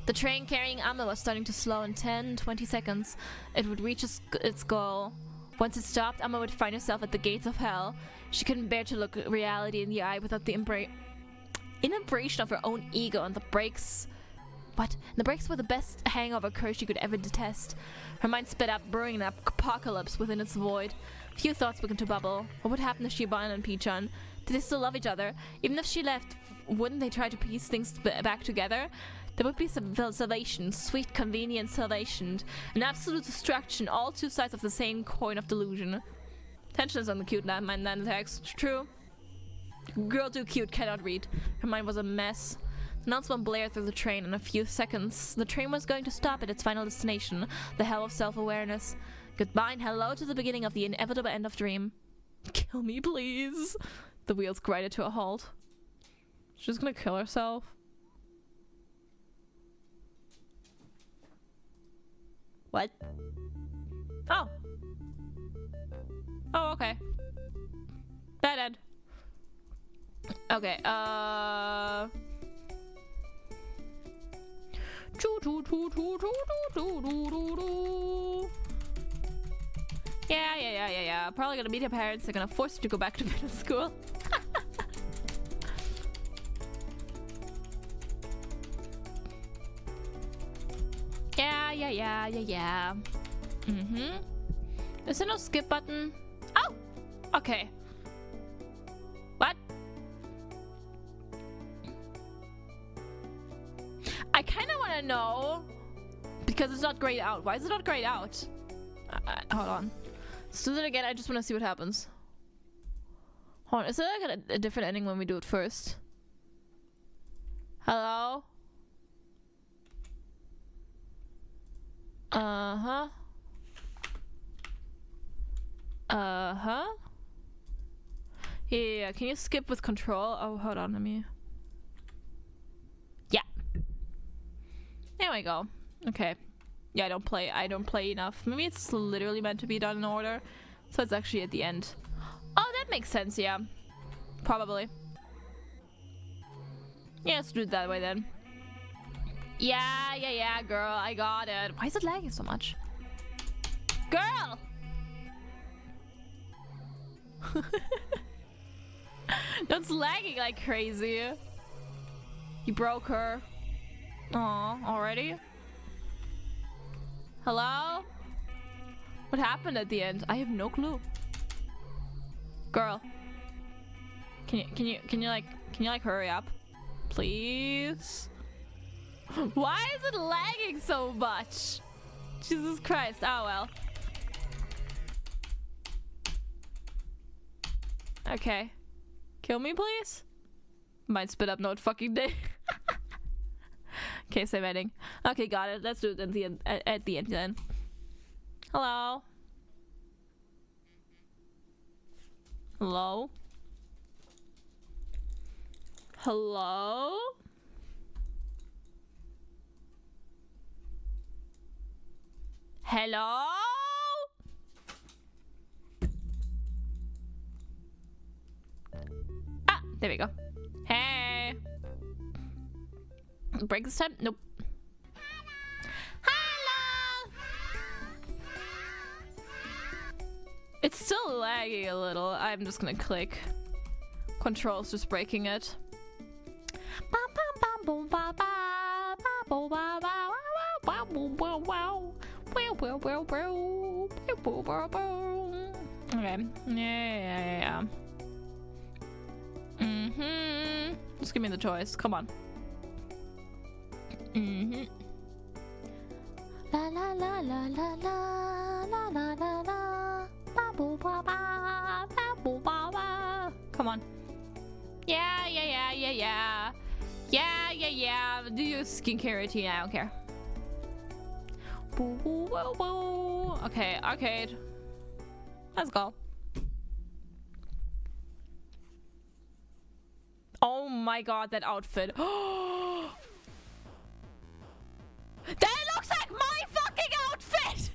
B: The train carrying Amma was starting to slow in 10-20 seconds. It would reach its goal. Once it stopped, Amma would find herself at the gates of hell. She couldn't bear to look reality in the eye without the inebriation of her own ego, and the brakes... What? The brakes were the best hangover curse she could ever detest. Her mind sped up, brewing an apocalypse within its void. Few thoughts began to bubble. What would happen if she abandoned Pichan? Did they still love each other? Even if she left, wouldn't they try to piece things back together? There would be some salvation, sweet, convenient salvation, and absolute destruction, all two sides of the same coin of delusion. Tension is on the cute mind then text. True. Girl too cute, cannot read. Her mind was a mess. The announcement blared through the train in a few seconds. The train was going to stop at its final destination, the hell of self-awareness. Goodbye and hello to the beginning of the inevitable end of Dream. Kill me, please. The wheels grinded to a halt. She's gonna kill herself. What? Oh. Oh, okay. Bad end. Okay, Yeah. Probably gonna meet her parents. They're gonna force her to go back to middle school. Yeah. Is there no skip button? Oh! Okay. What? I kind of want to know because it's not grayed out. Why is it not grayed out? Hold on. Let's do it again. I just want to see what happens. Hold on. Is there like a different ending when we do it first? Hello? Uh-huh. Uh-huh. Yeah, can you skip with control? Oh, hold on, let me... Yeah. There we go. Okay. Yeah, I don't play enough. Maybe it's literally meant to be done in order. So it's actually at the end. Oh, that makes sense, yeah. Probably. Yeah, let's do it that way then. Yeah, girl, I got it. Why is it lagging so much? Girl! That's lagging like crazy. You broke her. Aw, already? Hello? What happened at the end? I have no clue. Girl. Can you like hurry up? Please? Why is it lagging so much? Jesus Christ. Oh well. Okay. Kill me, please? Might spit up no fucking day. Okay, same ending. Okay, got it. Let's do it at the end, at the end then. Hello? Hello? Hello? Hello? Ah, there we go. Hey. Break this time? Nope. Hello. It's still lagging a little. I'm just gonna click. Control's just breaking it. Okay. Yeah. Just give me the choice. Come on. La la la la la la la la la la. Ba boo ba ba ba boo ba ba. Come on. Yeah. Do your skincare routine. I don't care. Boo, boo, boo, boo. Okay, arcade. Let's go. Oh my god, that outfit. That looks like my fucking outfit!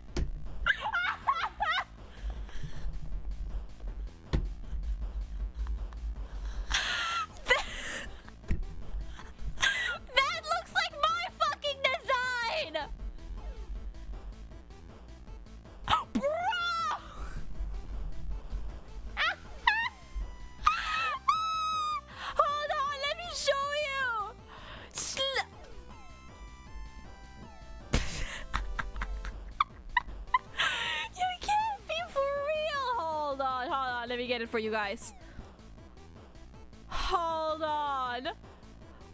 B: That looks like my fucking design! Bro! Hold on, let me show you! You can't be for real! Hold on, let me get it for you guys. Hold on.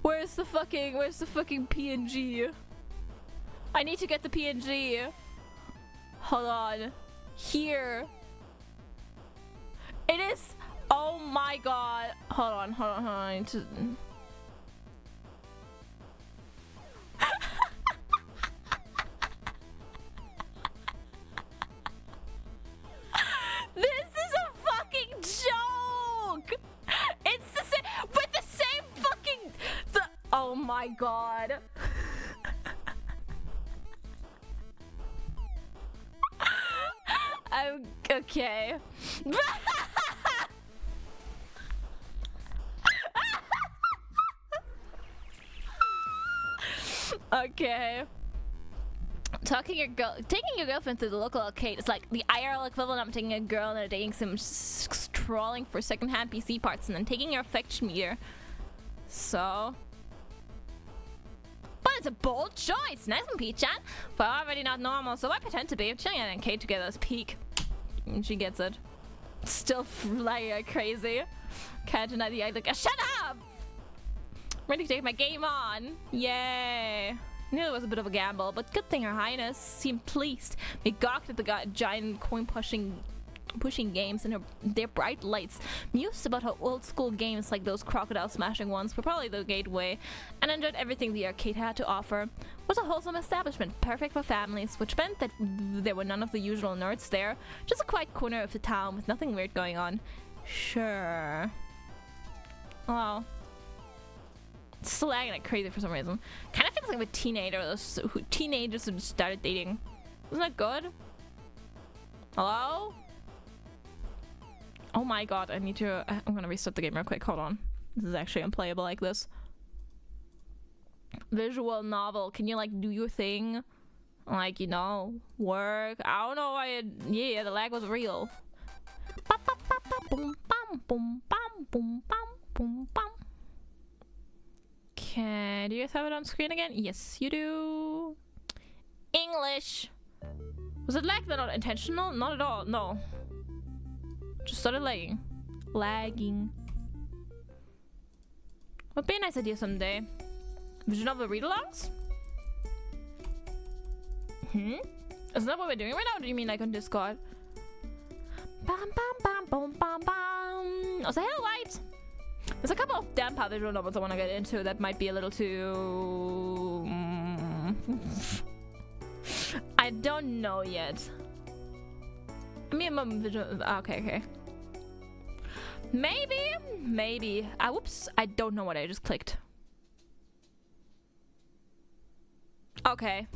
B: Where's the fucking PNG? I need to get the PNG. Hold on. Here. It is. Oh my god. Hold on. I need to. This is a fucking joke. It's the same with the same fucking. Oh my god. I'm okay. Okay. Taking your girlfriend to the local arcade is like the IRL equivalent of taking a girl and a dating sim, trawling for secondhand PC parts, and then taking your affection meter. So. But it's a bold choice. Nice one, Peach-chan. But already not normal, so I pretend to be. Chilling at an arcade together is peak. And she gets it. Still flying like crazy. Can't deny the idea. Shut up! Ready to take my game on. Yay. Knew it was a bit of a gamble, but good thing Her Highness seemed pleased. We gawked at the giant coin pushing games and their bright lights, mused about how old school games like those crocodile smashing ones were probably the gateway, and enjoyed everything the arcade had to offer. It was a wholesome establishment, perfect for families, which meant that there were none of the usual nerds there, just a quiet corner of the town with nothing weird going on. Sure. Well, it's still lagging like crazy for some reason. Kind of feels like with teenagers who started dating. Isn't that good? Hello? Oh my god, I need to... I'm gonna restart the game real quick, hold on. This is actually unplayable like this. Visual novel, can you like do your thing? Like, you know, work? I don't know why yeah, the lag was real. Okay, do you guys have it on screen again? Yes, you do. English! Was it lag? Not intentional? Not at all, no. Just started lagging. Would be a nice idea someday. Vision of the read-alongs? Isn't that what we're doing right now? Or do you mean like on Discord? Bam bam bam boom bam bam. Oh, say hello, White. There's a couple of damn visual novels I want to get into that might be a little too... I don't know yet. I mean, visual... Okay. Maybe. Whoops. I don't know what I just clicked. Okay.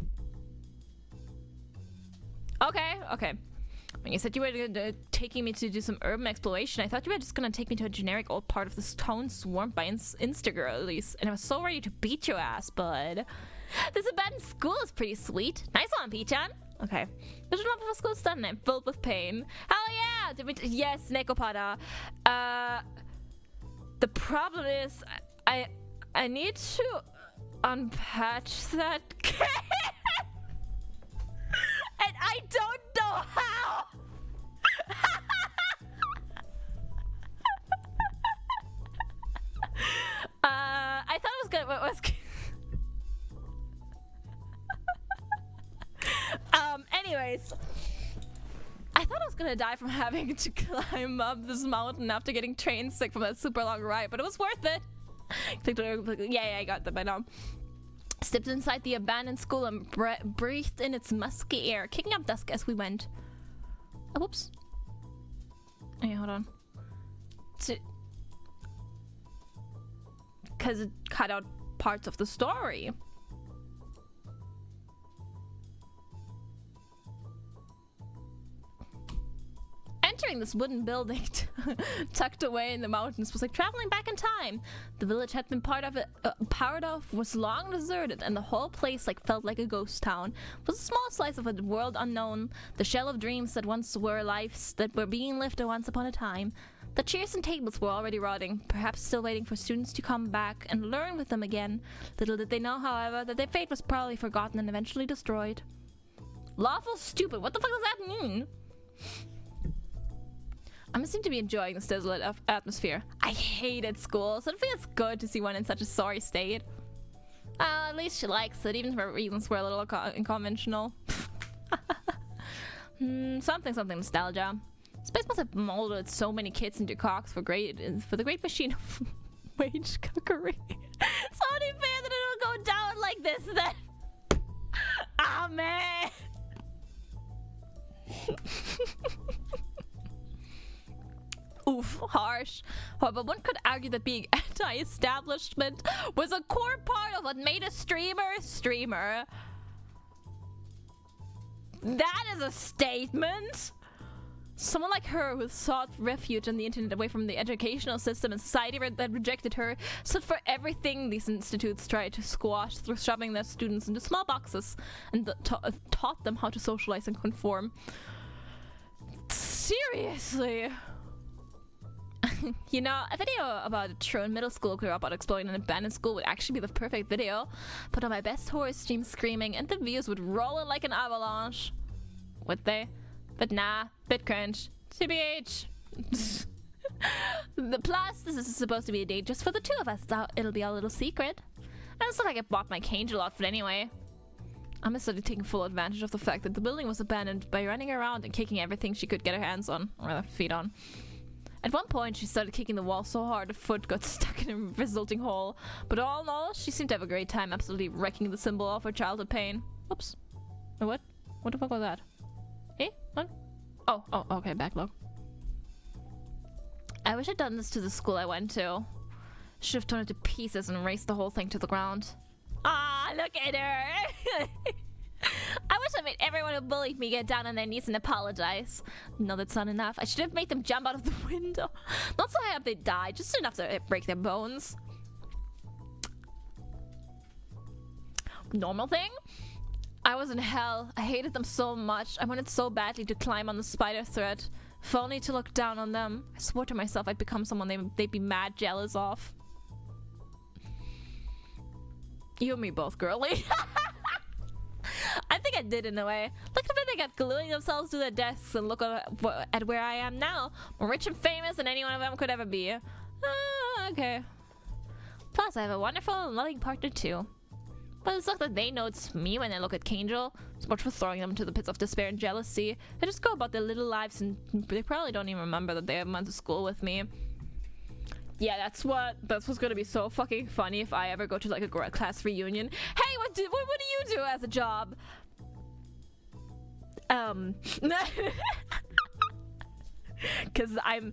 B: When you said you were taking me to do some urban exploration, I thought you were just gonna take me to a generic old part of this town swarmed by Insta-girlies, and I was so ready to beat your ass, bud. This abandoned school is pretty sweet. Nice one, P-chan. Okay. Vision of the school is done and I'm filled with pain. Hell yeah! Yes, Nekopada. The problem is, I need to unpatch that game. And I don't know how! I thought it was gonna... What was... Anyways, I thought I was gonna die from having to climb up this mountain after getting train sick from that super long ride, but it was worth it. Yeah, I got that by now. Stepped inside the abandoned school and breathed in its musky air, kicking up dust as we went. Oh, whoops. Okay, hold on. Because it cut out parts of the story. Entering this wooden building tucked away in the mountains was like traveling back in time. The village had been part of was long deserted, and the whole place felt like a ghost town. It was a small slice of a world unknown, the shell of dreams that once were lives that were being lived once upon a time. The chairs and tables were already rotting, perhaps still waiting for students to come back and learn with them again. Little did they know, however, that their fate was probably forgotten and eventually destroyed. Lawful stupid, what the fuck does that mean? I seem to be enjoying this desolate atmosphere. I hated school, so it feels good to see one in such a sorry state. At least she likes it, even if her reasons were a little unconventional. Something nostalgia. Space must have molded so many kids into cocks for the great machine of wage cookery. It's only fair that it'll go down like this then. Ah, man. Oof, harsh. However, one could argue that being anti-establishment was a core part of what made a streamer. That is a statement. Someone like her who sought refuge on the internet away from the educational system and society that rejected her stood for everything these institutes tried to squash through shoving their students into small boxes and taught them how to socialize and conform. Seriously. You know, a video about a truant middle school dropout exploring an abandoned school would actually be the perfect video. Put on my best horror stream screaming and the views would roll in like an avalanche. Would they? But nah, bit cringe. TBH. The plus, this is supposed to be a date just for the two of us, so it'll be a little secret. And it's not like I bought my Angel outfit anyway. I'm started taking full advantage of the fact that the building was abandoned by running around and kicking everything she could get her hands on, or her feet on. At one point, she started kicking the wall so hard her foot got stuck in a resulting hole. But all in all, she seemed to have a great time, absolutely wrecking the symbol of her childhood pain. Oops. Wait, what? What the fuck was that? Eh? What? Oh, okay, backlog. I wish I'd done this to the school I went to. Should have torn it to pieces and raced the whole thing to the ground. Ah, look at her! I wish I made everyone who bullied me get down on their knees and apologize. No, that's not enough. I should have made them jump out of the window. Not so high up they die, just enough to break their bones. Normal thing? I was in hell. I hated them so much. I wanted so badly to climb on the spider thread. If only to look down on them. I swore to myself I'd become someone they'd be mad jealous of. You and me both, girly. I think I did in a way. Look at when they got gluing themselves to their desks and look at where I am now. More rich and famous than any one of them could ever be. Okay. Plus, I have a wonderful and loving partner too. But it's not that they know it's me when they look at Angel. It's much for throwing them to the pits of despair and jealousy. They just go about their little lives and they probably don't even remember that they haven't went to school with me. Yeah, that's what's gonna be so fucking funny if I ever go to like a class reunion. Hey, what do you do as a job? Cause I'm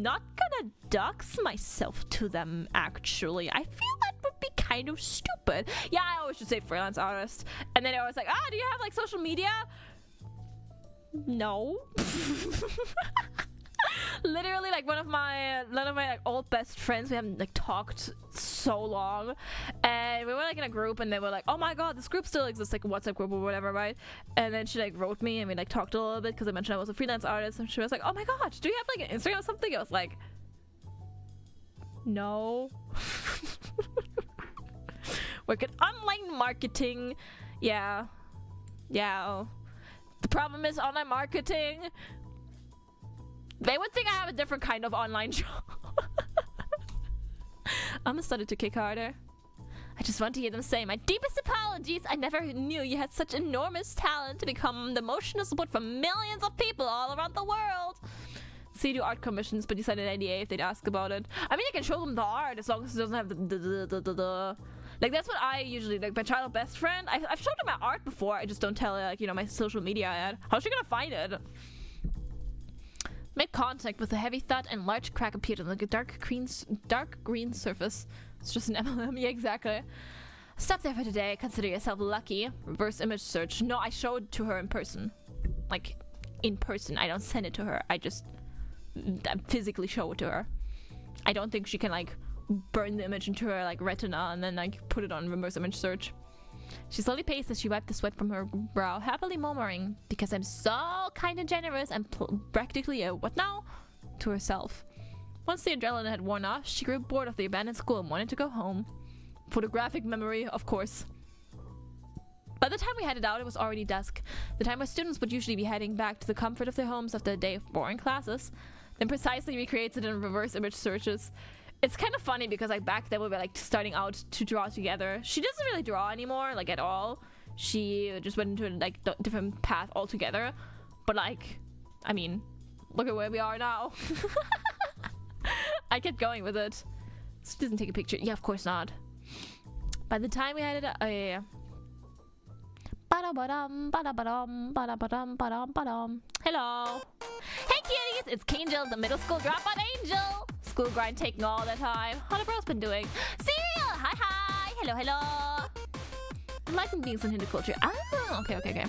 B: not gonna dox myself to them actually. I feel that would be kind of stupid. Yeah, I always should say freelance artist. And then I was like, do you have like social media? No. Literally, like one of my like old best friends, we haven't like talked so long, and we were like in a group, and they were like, "Oh my god, this group still exists, like a WhatsApp group or whatever, right?" And then she like wrote me, and we like talked a little bit because I mentioned I was a freelance artist, and she was like, "Oh my gosh, do you have like an Instagram or something?" I was like, "No." Work in online marketing, yeah. The problem is online marketing. They would think I have a different kind of online job. I'm gonna start to kick harder. I just want to hear them say, "My deepest apologies. I never knew you had such enormous talent to become the emotional support for millions of people all around the world." So you do art commissions, but you signed an NDA if they'd ask about it. I mean, I can show them the art as long as it doesn't have the. Like, that's what I usually, like, my child best friend. I've showed her my art before. I just don't tell her, like, you know, my social media ad. How's she gonna find it? Made contact with a heavy thud and large crack appeared on the dark green surface. It's just an MLM. Yeah, exactly. Stop there for today. Consider yourself lucky. Reverse image search. No, I showed to her in person. Like, in person. I don't send it to her. I physically show it to her. I don't think she can, like, burn the image into her, like, retina and then, like, put it on reverse image search. She slowly paced as she wiped the sweat from her brow, happily murmuring, "Because I'm so kind and generous and practically a what now?" to herself. Once the adrenaline had worn off, she grew bored of the abandoned school and wanted to go home. Photographic memory, of course. By the time we headed out, it was already dusk, the time where students would usually be heading back to the comfort of their homes after a day of boring classes, then precisely recreates it in reverse image searches. It's kind of funny because like back then we were like starting out to draw together. She doesn't really draw anymore, like at all. She just went into a like different path altogether. But like, I mean, look at where we are now. I kept going with it. She doesn't take a picture. Yeah, of course not. By the time we had it, yeah. Hello. Hey cuties, it's Angel, the middle school dropout angel. School grind taking all the time. How the bro's been doing? Cereal! Hi! Hello! I'm liking being sent into culture. Okay.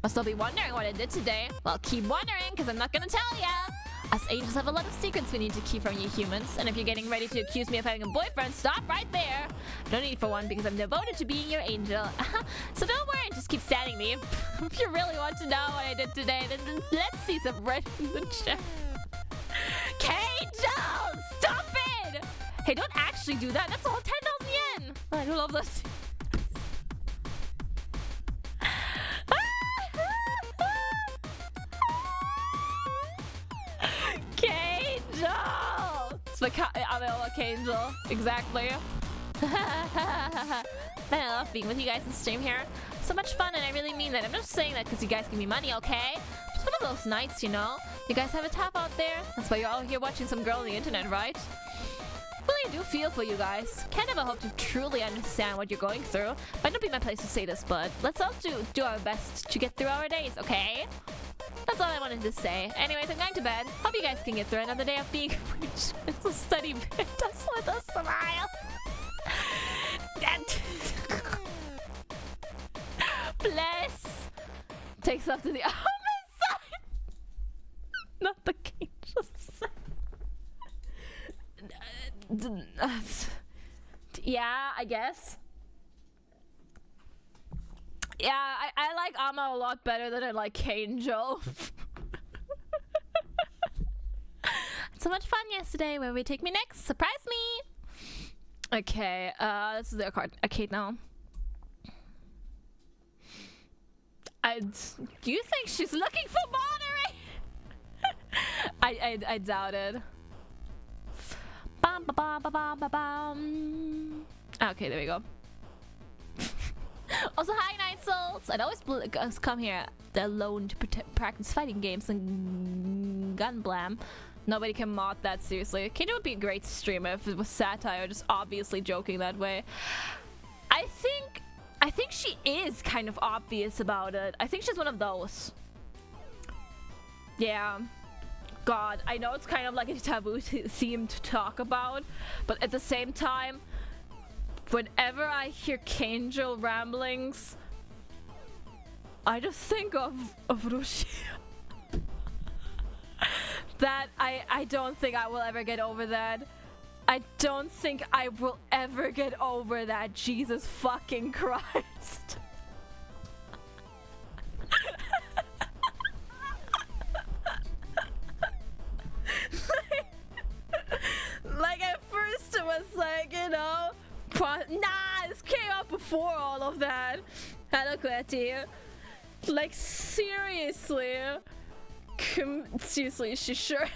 B: Must all be wondering what I did today. Well, keep wondering, because I'm not gonna tell ya. Us angels have a lot of secrets we need to keep from you humans, and if you're getting ready to accuse me of having a boyfriend, stop right there. No need for one, because I'm devoted to being your angel. So don't worry and just keep standing me. If you really want to know what I did today, then let's see some red in the chat. Angel! Stop it! Hey, don't actually do that. That's all 10,000 yen. I do love this. I'm like Angel. Exactly. Man, I love being with you guys in stream here. So much fun, and I really mean that. I'm not just saying that because you guys give me money, okay? Just one of those nights, you know? You guys have a tap out there. That's why you're all here watching some girl on the internet, right? Really, I do feel for you guys. Can't ever hope to truly understand what you're going through. Might not be my place to say this, but let's all do our best to get through our days, okay? That's all I wanted to say. Anyways, I'm going to bed. Hope you guys can get through another day of being rich. It's a study bit us with a smile. Bless. Takes up to the side. Not the king, just yeah, I guess. Yeah, I like Amma a lot better than I like Angel. So much fun yesterday. Where will you take me next? Surprise me! Okay, this is the arcade now. Do you think she's looking for monitoring? I doubt it. Bam, ba, ba, ba, ba, ba, bam. Okay, there we go. Also, hi, Night Souls! I'd always come here alone to practice fighting games and gun blam. Nobody can mod that, seriously. Kato would be a great streamer if it was satire, just obviously joking that way. I think she is kind of obvious about it. I think she's one of those. Yeah. God, I know it's kind of like a taboo theme to talk about, but at the same time, whenever I hear Kangel ramblings, I just think of Rushi. That I don't think I will ever get over that. I don't think I will ever get over that. Jesus fucking Christ. Like at first it was like, you know, nah, this came out before all of that. Hello, Quetty. Like seriously. Seriously, is she sure?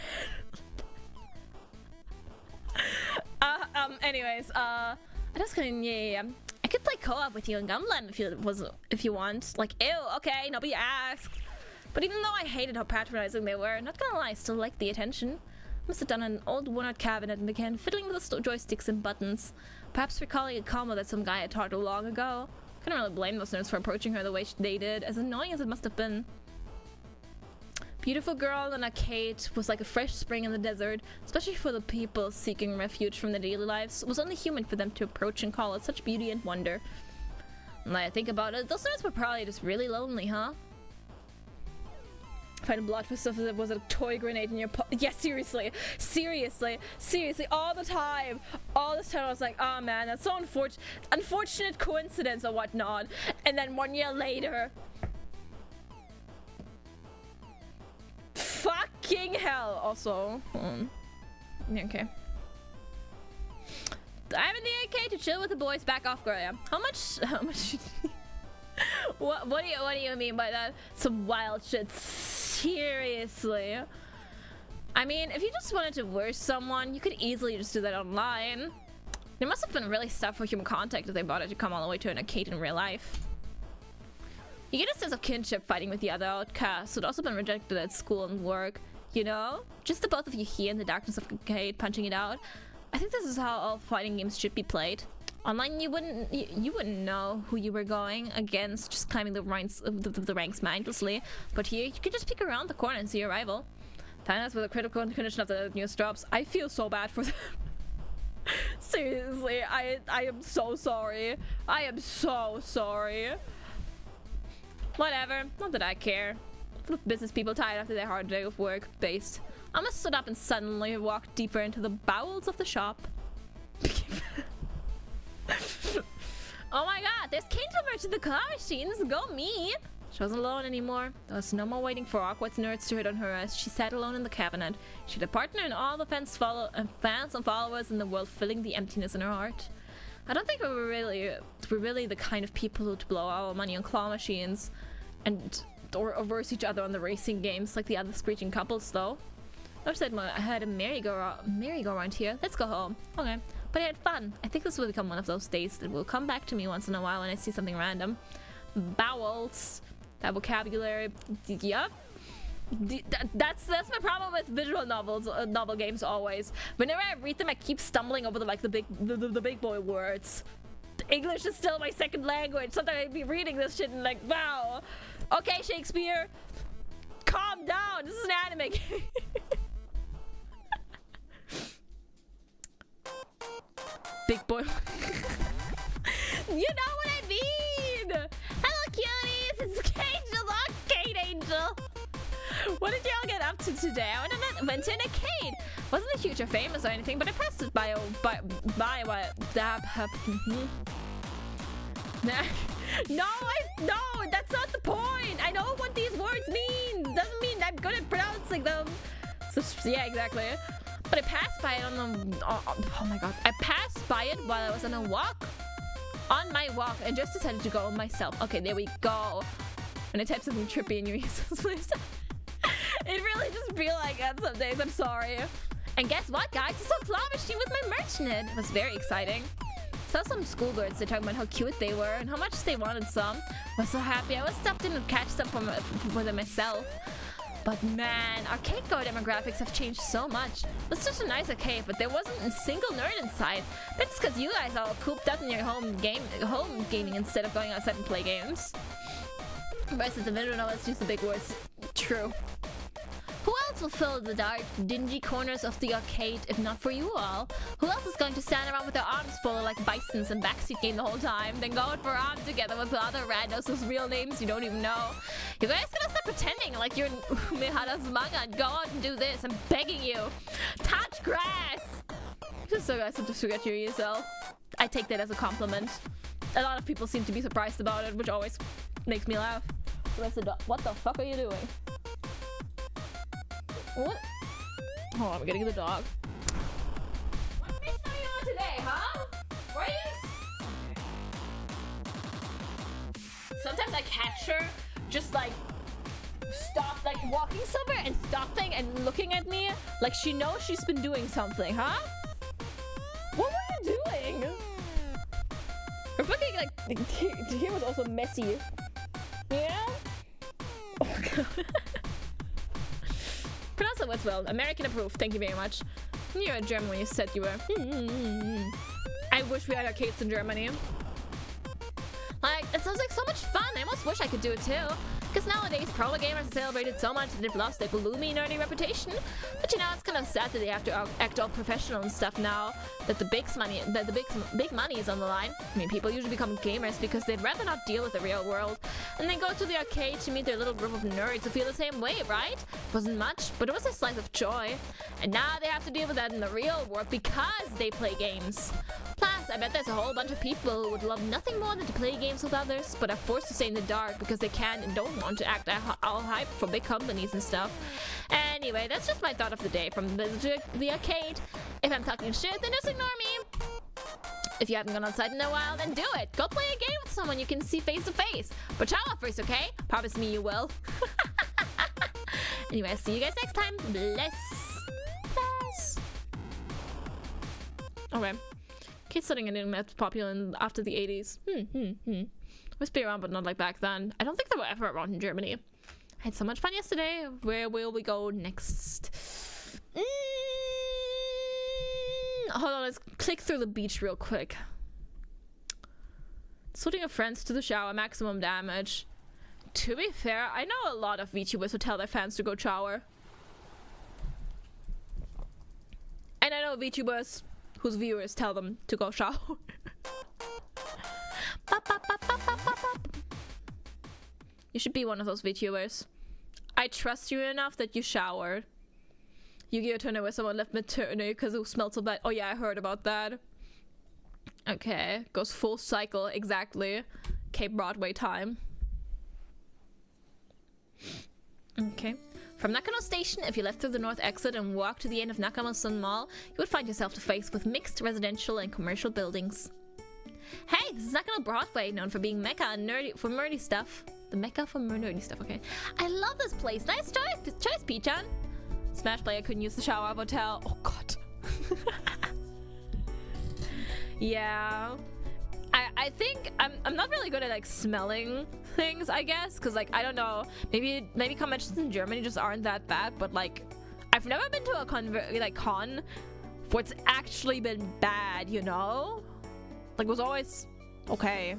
B: Anyways, I just couldn't, yeah. I could play co-op with you in Gunblend if you want. Like, ew, okay, nobody asked. But even though I hated how patronizing they were, not gonna lie, I still liked the attention. Must have done an old worn-out cabinet and began fiddling with the joysticks and buttons. Perhaps recalling a combo that some guy had taught her long ago. Couldn't really blame those nerds for approaching her the way they did, as annoying as it must have been. Beautiful girl in a arcade was like a fresh spring in the desert, especially for the people seeking refuge from their daily lives. It was only human for them to approach and call it such beauty and wonder. And I think about it, those nerds were probably just really lonely, huh? Find a blood for stuff that was a toy grenade in your yeah, seriously, all the time. All this time I was like, oh man, that's so unfortunate coincidence or whatnot. And then 1 year later, fucking hell. Also, okay. I'm in the arcade to chill with the boys. Back off, girl. Yeah. How much? What do you mean by that? Some wild shit. Seriously. I mean, if you just wanted to worse someone, you could easily just do that online. There must have been really stuff for human contact if they bothered to come all the way to an arcade in real life. You get a sense of kinship fighting with the other outcasts who'd also been rejected at school and work, you know? Just the both of you here in the darkness of the arcade punching it out. I think this is how all fighting games should be played. Online, you wouldn't know who you were going against, just climbing the ranks mindlessly. But here, you could just peek around the corner and see your rival. Find us with a critical condition of the newest drops. I feel so bad for them. Seriously, I am so sorry. I am so sorry. Whatever, not that I care. Business people tired after their hard day of work. Based. Alma stood up and suddenly walked deeper into the bowels of the shop. Oh my god, there's Kindle merch in the claw machines. Go me! She wasn't alone anymore. There was no more waiting for awkward nerds to hit on her as she sat alone in the cabinet. She had a partner in all the fans and followers in the world, filling the emptiness in her heart. I don't think we're really the kind of people who'd blow our money on claw machines or verse each other on the racing games like the other screeching couples, though. I said I had a merry-go-round here. Let's go home. Okay. But I had fun. I think this will become one of those days that will come back to me once in a while when I see something random. Bowels. That vocabulary. Yup. That's my problem with visual novels, novel games always. Whenever I read them, I keep stumbling over the big boy words. English is still my second language. Sometimes I'd be reading this shit and like, wow. Okay, Shakespeare, calm down. This is an anime game. Big boy. You know what I mean. Hello, cuties. It's Angel, Arcade Angel. What did y'all get up to today? I went to an arcade. Wasn't a huge or famous or anything, but I passed it by what that happened. No, that's not the point. I know what these words mean. Doesn't mean I'm good at pronouncing them. So yeah, exactly. But I passed by it on the. Oh my god! I passed by it while I was on a walk. On my walk, and just decided to go myself. Okay, there we go. When I type something trippy in your ears, please. It really just feel like that some days. I'm sorry. And guess what, guys? I saw claw machine with my merch in it. It was very exciting. Saw some schoolgirls. They talking about how cute they were and how much they wanted some. Was so happy. I was stopped in and catch some for them myself. But man, arcade go demographics have changed so much. It was such a nice arcade, but there wasn't a single nerd inside. That's because you guys are all cooped up in your home gaming instead of going outside and play games. Versus the visual novels use the big words. True. Who else will fill the dark, dingy corners of the arcade if not for you all? Who else is going to stand around with their arms full like bisons and backseat game the whole time, then go out for arms together with the other randos whose real names you don't even know? You guys gotta stop pretending like you're Mihara's manga and go out and do this. I'm begging you. Touch grass! Just so guys don't forget your ESL. I take that as a compliment. A lot of people seem to be surprised about it, which always makes me laugh. What the fuck are you doing? What? Hold on, we're getting the dog. What mission are you on today, huh? Race? Sometimes I catch her just like walking somewhere and stopping and looking at me like she knows she's been doing something, huh? What were you doing? Her fucking like here was also messy. Yeah? Oh god. Pronounce the words well. American approved. Thank you very much. You're a German when you said you were. I wish we had arcades in Germany. Like, it sounds like so much fun. I almost wish I could do it too. Because nowadays, pro gamers are celebrated so much that they've lost their gloomy, nerdy reputation. But you know, it's kind of sad that they have to act all professional and stuff now. That the big money is on the line. I mean, people usually become gamers because they'd rather not deal with the real world. And then go to the arcade to meet their little group of nerds who feel the same way, right? Wasn't much, but it was a slice of joy. And now they have to deal with that in the real world because they play games. Plus, I bet there's a whole bunch of people who would love nothing more than to play games with others, but are forced to stay in the dark because they can and don't want to act all hype for big companies and stuff. Anyway, that's just my thought of the day from the arcade. If I'm talking shit, then just ignore me. If you haven't gone outside in a while, then do it. Go play a game with someone you can see face to face. But shower first, okay? Promise me you will. Anyway, I'll see you guys next time. Bless. Bless. Okay. Kids studying an internet popular after the 80s. Must be around, but not like back then. I don't think they were ever around in Germany. I had so much fun yesterday. Where will we go next? Hold on, let's click through the beach real quick. Sorting your friends to the shower, maximum damage. To be fair, I know a lot of VTubers who tell their fans to go shower. And I know VTubers whose viewers tell them to go shower. You should be one of those VTubers. I trust you enough that you showered. Yu-Gi-Oh! Tournament where someone left maternity because it smelled so bad. Oh yeah, I heard about that. Okay, goes full cycle, exactly. Cape Broadway time. Okay. From Nakano Station, if you left through the north exit and walked to the end of Nakano-sun Mall, you would find yourself faced with mixed residential and commercial buildings. Hey, this is Nakano Broadway, known for being mecca and nerdy for nerdy stuff. The mecca for nerdy stuff, okay. I love this place. Nice choice, Pichan. Smash player couldn't use the shower of hotel. Oh god. Yeah. I think I'm not really good at like smelling things, I guess, because like I don't know, maybe conventions in Germany just aren't that bad, but like I've never been to a con where it's actually been bad, you know? Like it was always okay.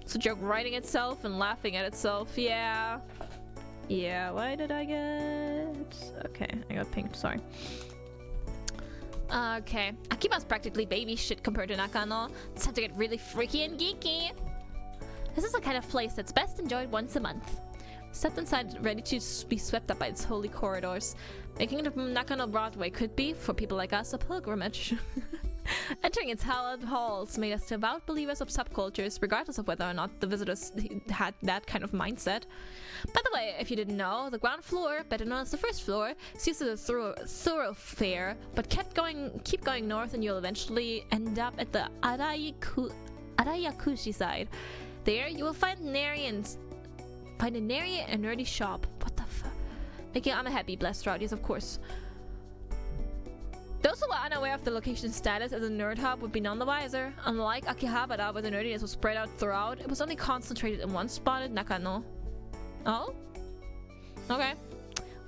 B: It's a joke writing itself and laughing at itself. Yeah. Yeah, why did I get... Okay, I got pinged, sorry. Okay, Akiba's practically baby shit compared to Nakano. It's time to get really freaky and geeky. This is the kind of place that's best enjoyed once a month. Stepped inside, ready to be swept up by its holy corridors. Making it from Nakano Broadway could be, for people like us, a pilgrimage. Entering its hallowed halls made us devout believers of subcultures, regardless of whether or not the visitors had that kind of mindset. By the way, if you didn't know, the ground floor, better known as the first floor, is used as a thoroughfare, but keep going north and you'll eventually end up at the Arayakushi side. There, you will find a nary and nerdy shop. What the fuck? Making I'm a happy, blessed rowdies, of course. Those who were unaware of the location's status as a nerd hub would be none the wiser. Unlike Akihabara, where the nerdiness was spread out throughout, it was only concentrated in one spot at Nakano. Oh? Okay.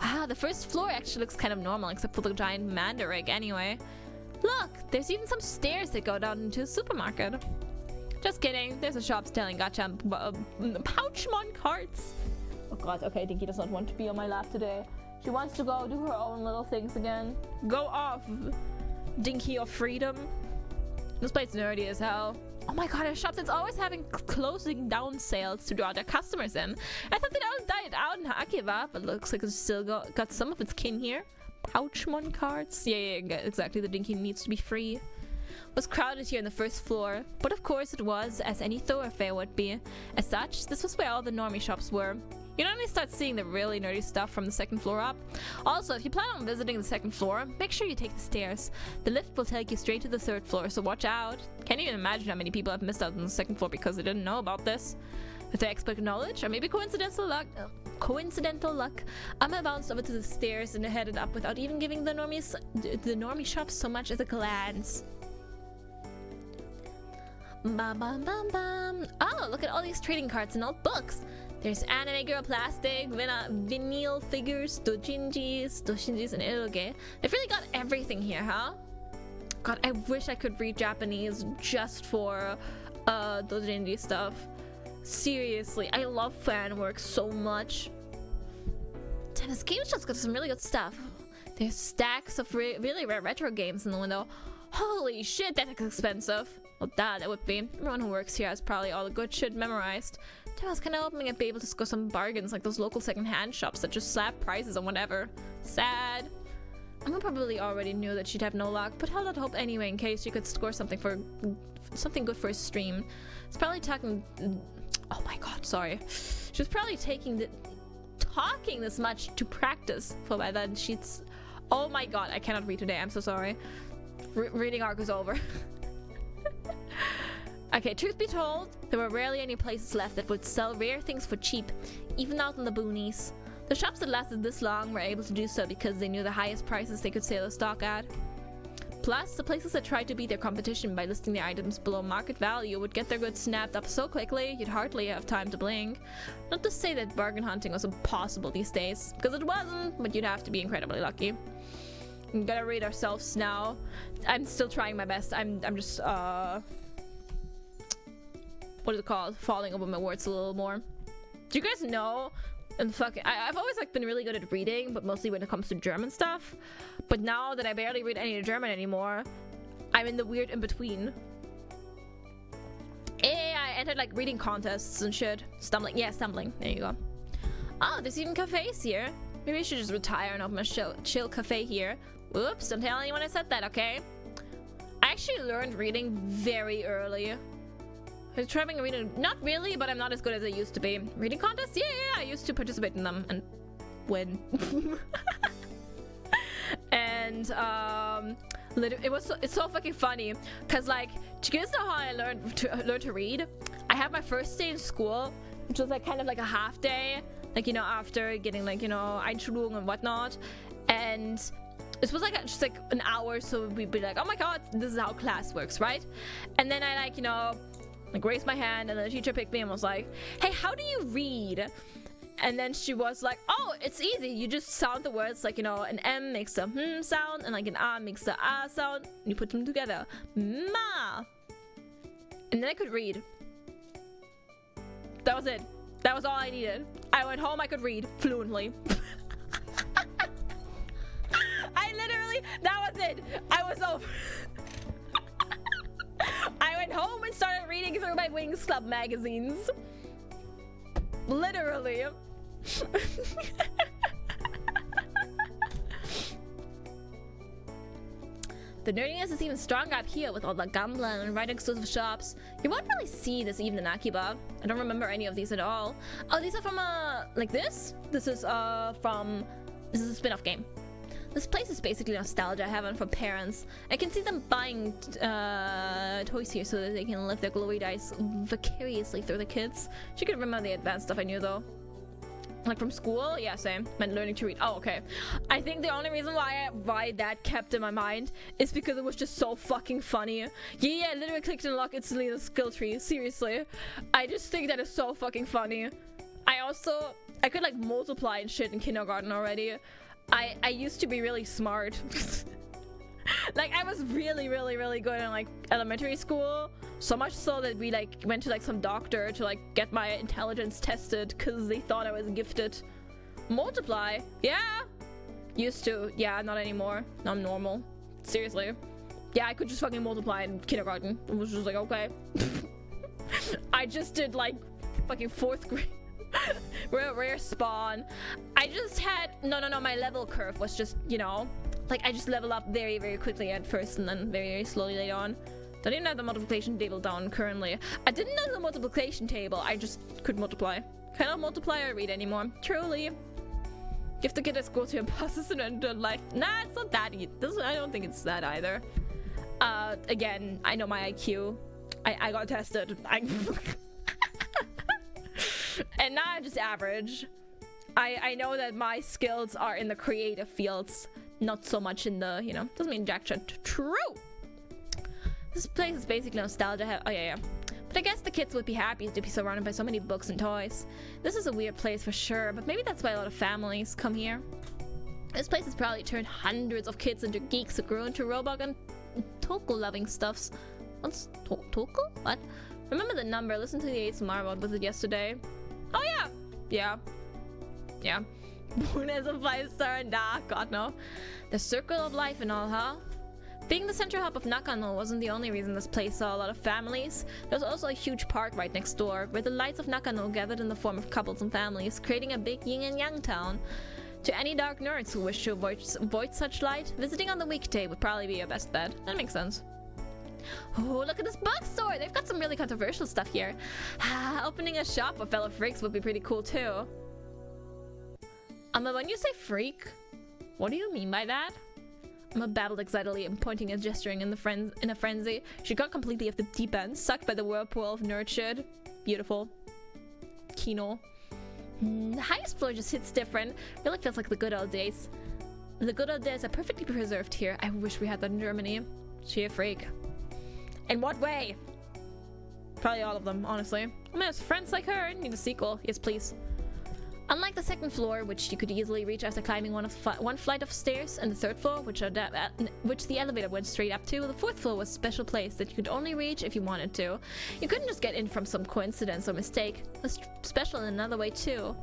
B: Wow, the first floor actually looks kind of normal, except for the giant mandarin anyway. Look, there's even some stairs that go down into a supermarket. Just kidding, there's a shop selling gacha Pouchmon carts. Oh god, okay, Dinky does not want to be on my lap today. She wants to go do her own little things again. Go off, Dinky of freedom. This place is nerdy as hell. Oh my god, a shop that's always having closing down sales to draw their customers in. I thought they all died out in Akiba, but looks like it's still got some of its kin here. Pouchmon carts. Yeah, exactly. The Dinky needs to be free. It was crowded here on the first floor, but of course it was, as any thoroughfare would be. As such, this was where all the normie shops were. You normally start seeing the really nerdy stuff from the second floor up. Also, if you plan on visiting the second floor, make sure you take the stairs. The lift will take you straight to the third floor, so watch out. Can't even imagine how many people have missed out on the second floor because they didn't know about this. With their expert knowledge, or maybe coincidental luck, Amma bounced over to the stairs and headed up without even giving the normie shops so much as a glance. Bam, bam, bam, bam. Oh, look at all these trading cards and old books. There's anime girl plastic, vinyl figures, doshinjis, and eroge. They've really got everything here, huh? God, I wish I could read Japanese just for doshinji stuff. Seriously, I love fan work so much. Damn, this game's just got some really good stuff. There's stacks of really rare retro games in the window. Holy shit, that's expensive. Well, that would be. Everyone who works here has probably all the good shit memorized. Damn, I was kind of hoping I'd be able to score some bargains like those local second-hand shops that just slap prices on whatever. Sad. Emma probably already knew that she'd have no luck, but held out hope anyway in case she could score something good for his stream. It's probably talking. Oh my god, sorry. She was probably talking this much to practice for by then she's. Oh my god, I cannot read today. I'm so sorry. Reading arc is over. Okay, truth be told, there were rarely any places left that would sell rare things for cheap, even out in the boonies. The shops that lasted this long were able to do so because they knew the highest prices they could sell the stock at. Plus, the places that tried to beat their competition by listing their items below market value would get their goods snapped up so quickly you'd hardly have time to blink. Not to say that bargain hunting was impossible these days, because it wasn't, but you'd have to be incredibly lucky. We gotta rate ourselves now. I'm still trying my best. I'm just what is it called? Falling over my words a little more. Do you guys know? And I've always like been really good at reading, but mostly when it comes to German stuff. But now that I barely read any German anymore, I'm in the weird in between. I entered like reading contests and shit. Stumbling. There you go. Oh, there's even cafes here. Maybe I should just retire and open a chill cafe here. Whoops! Don't tell anyone I said that, okay? I actually learned reading very early. I was trying reading, not really, but I'm not as good as I used to be. Reading contests? Yeah, I used to participate in them and win. And it's so fucking funny, cause like, do you guys know how I learned to read? I had my first day in school, which was like kind of like a half day, like, you know, after getting like, you know, Einschulung and whatnot. And and it was like just like an hour, so we'd be like, oh my god, this is how class works, right? And then I like, you know, like raised my hand, and the teacher picked me and was like, hey, how do you read? And then she was like, oh, it's easy, you just sound the words, like, you know, an M makes a sound, and like an A makes a A sound, and you put them together, ma. And then I could read. That was it. That was all I needed. I went home, I could read fluently. I literally, that was it. I was over. I went home and started reading through my Wings Club magazines. Literally. The nerdiness is even stronger up here with all the gambling and right exclusive shops. You won't really see this even in Akiba. I don't remember any of these at all. Oh, these are from like this? This is a spin-off game. This place is basically nostalgia heaven for parents. I can see them buying toys here so that they can live their glory days vicariously through the kids. She could remember the advanced stuff I knew though. Like from school? Yeah, same. Meant learning to read. Oh, okay. I think the only reason why that kept in my mind is because it was just so fucking funny. Yeah, literally clicked and unlock instantly the skill tree. Seriously. I just think that is so fucking funny. I could like multiply and shit in kindergarten already. I used to be really smart. Like I was really good in like elementary school, so much so that we like went to like some doctor to like get my intelligence tested because they thought I was gifted. Multiply, yeah, used to, yeah, not anymore. No, I'm normal. Seriously, yeah, I could just fucking multiply in kindergarten. It was just like, okay. I just did like fucking 4th grade. Rare spawn. I just had no, my level curve was just, you know, like I just level up very quickly at first and then very slowly later on. Don't even have the multiplication table down currently. I didn't know the multiplication table, I just could multiply. Cannot multiply or read anymore. Truly. Give the kid a school to imposters and enter life. Nah, it's not that I don't think it's that either. Again, I know my IQ. I got tested. And now I'm just average. I know that my skills are in the creative fields, not so much in the, you know, doesn't mean jack shit. True! This place is basically nostalgia. Oh yeah. But I guess the kids would be happy to be surrounded by so many books and toys. This is a weird place for sure, but maybe that's why a lot of families come here. This place has probably turned hundreds of kids into geeks who grew into Robot and Toku-loving stuffs. What's Toku? What? Remember the number, listen to the ASMR mod, was it yesterday? Oh yeah. Yeah. Born as a 5-star, nah, god no. The circle of life and all, huh? Being the central hub of Nakano wasn't the only reason this place saw a lot of families. There was also a huge park right next door, where the lights of Nakano gathered in the form of couples and families, creating a big yin and yang town. To any dark nerds who wish to avoid such light, visiting on the weekday would probably be your best bet. That makes sense. Oh, look at this bookstore! They've got some really controversial stuff here. Opening a shop with fellow freaks would be pretty cool too. But when you say freak, what do you mean by that? Amma babbled excitedly and pointing and gesturing in a frenzy. She got completely off the deep end, sucked by the whirlpool of nerd shit. Beautiful. Kino. The highest floor just hits different. Really feels like the good old days. The good old days are perfectly preserved here. I wish we had that in Germany. She a freak. In what way? Probably all of them, honestly. I mean, friends like her need a sequel. Yes, please. Unlike the second floor, which you could easily reach after climbing one flight of stairs, and the third floor, which the elevator went straight up to, the fourth floor was a special place that you could only reach if you wanted to. You couldn't just get in from some coincidence or mistake. It was special in another way too.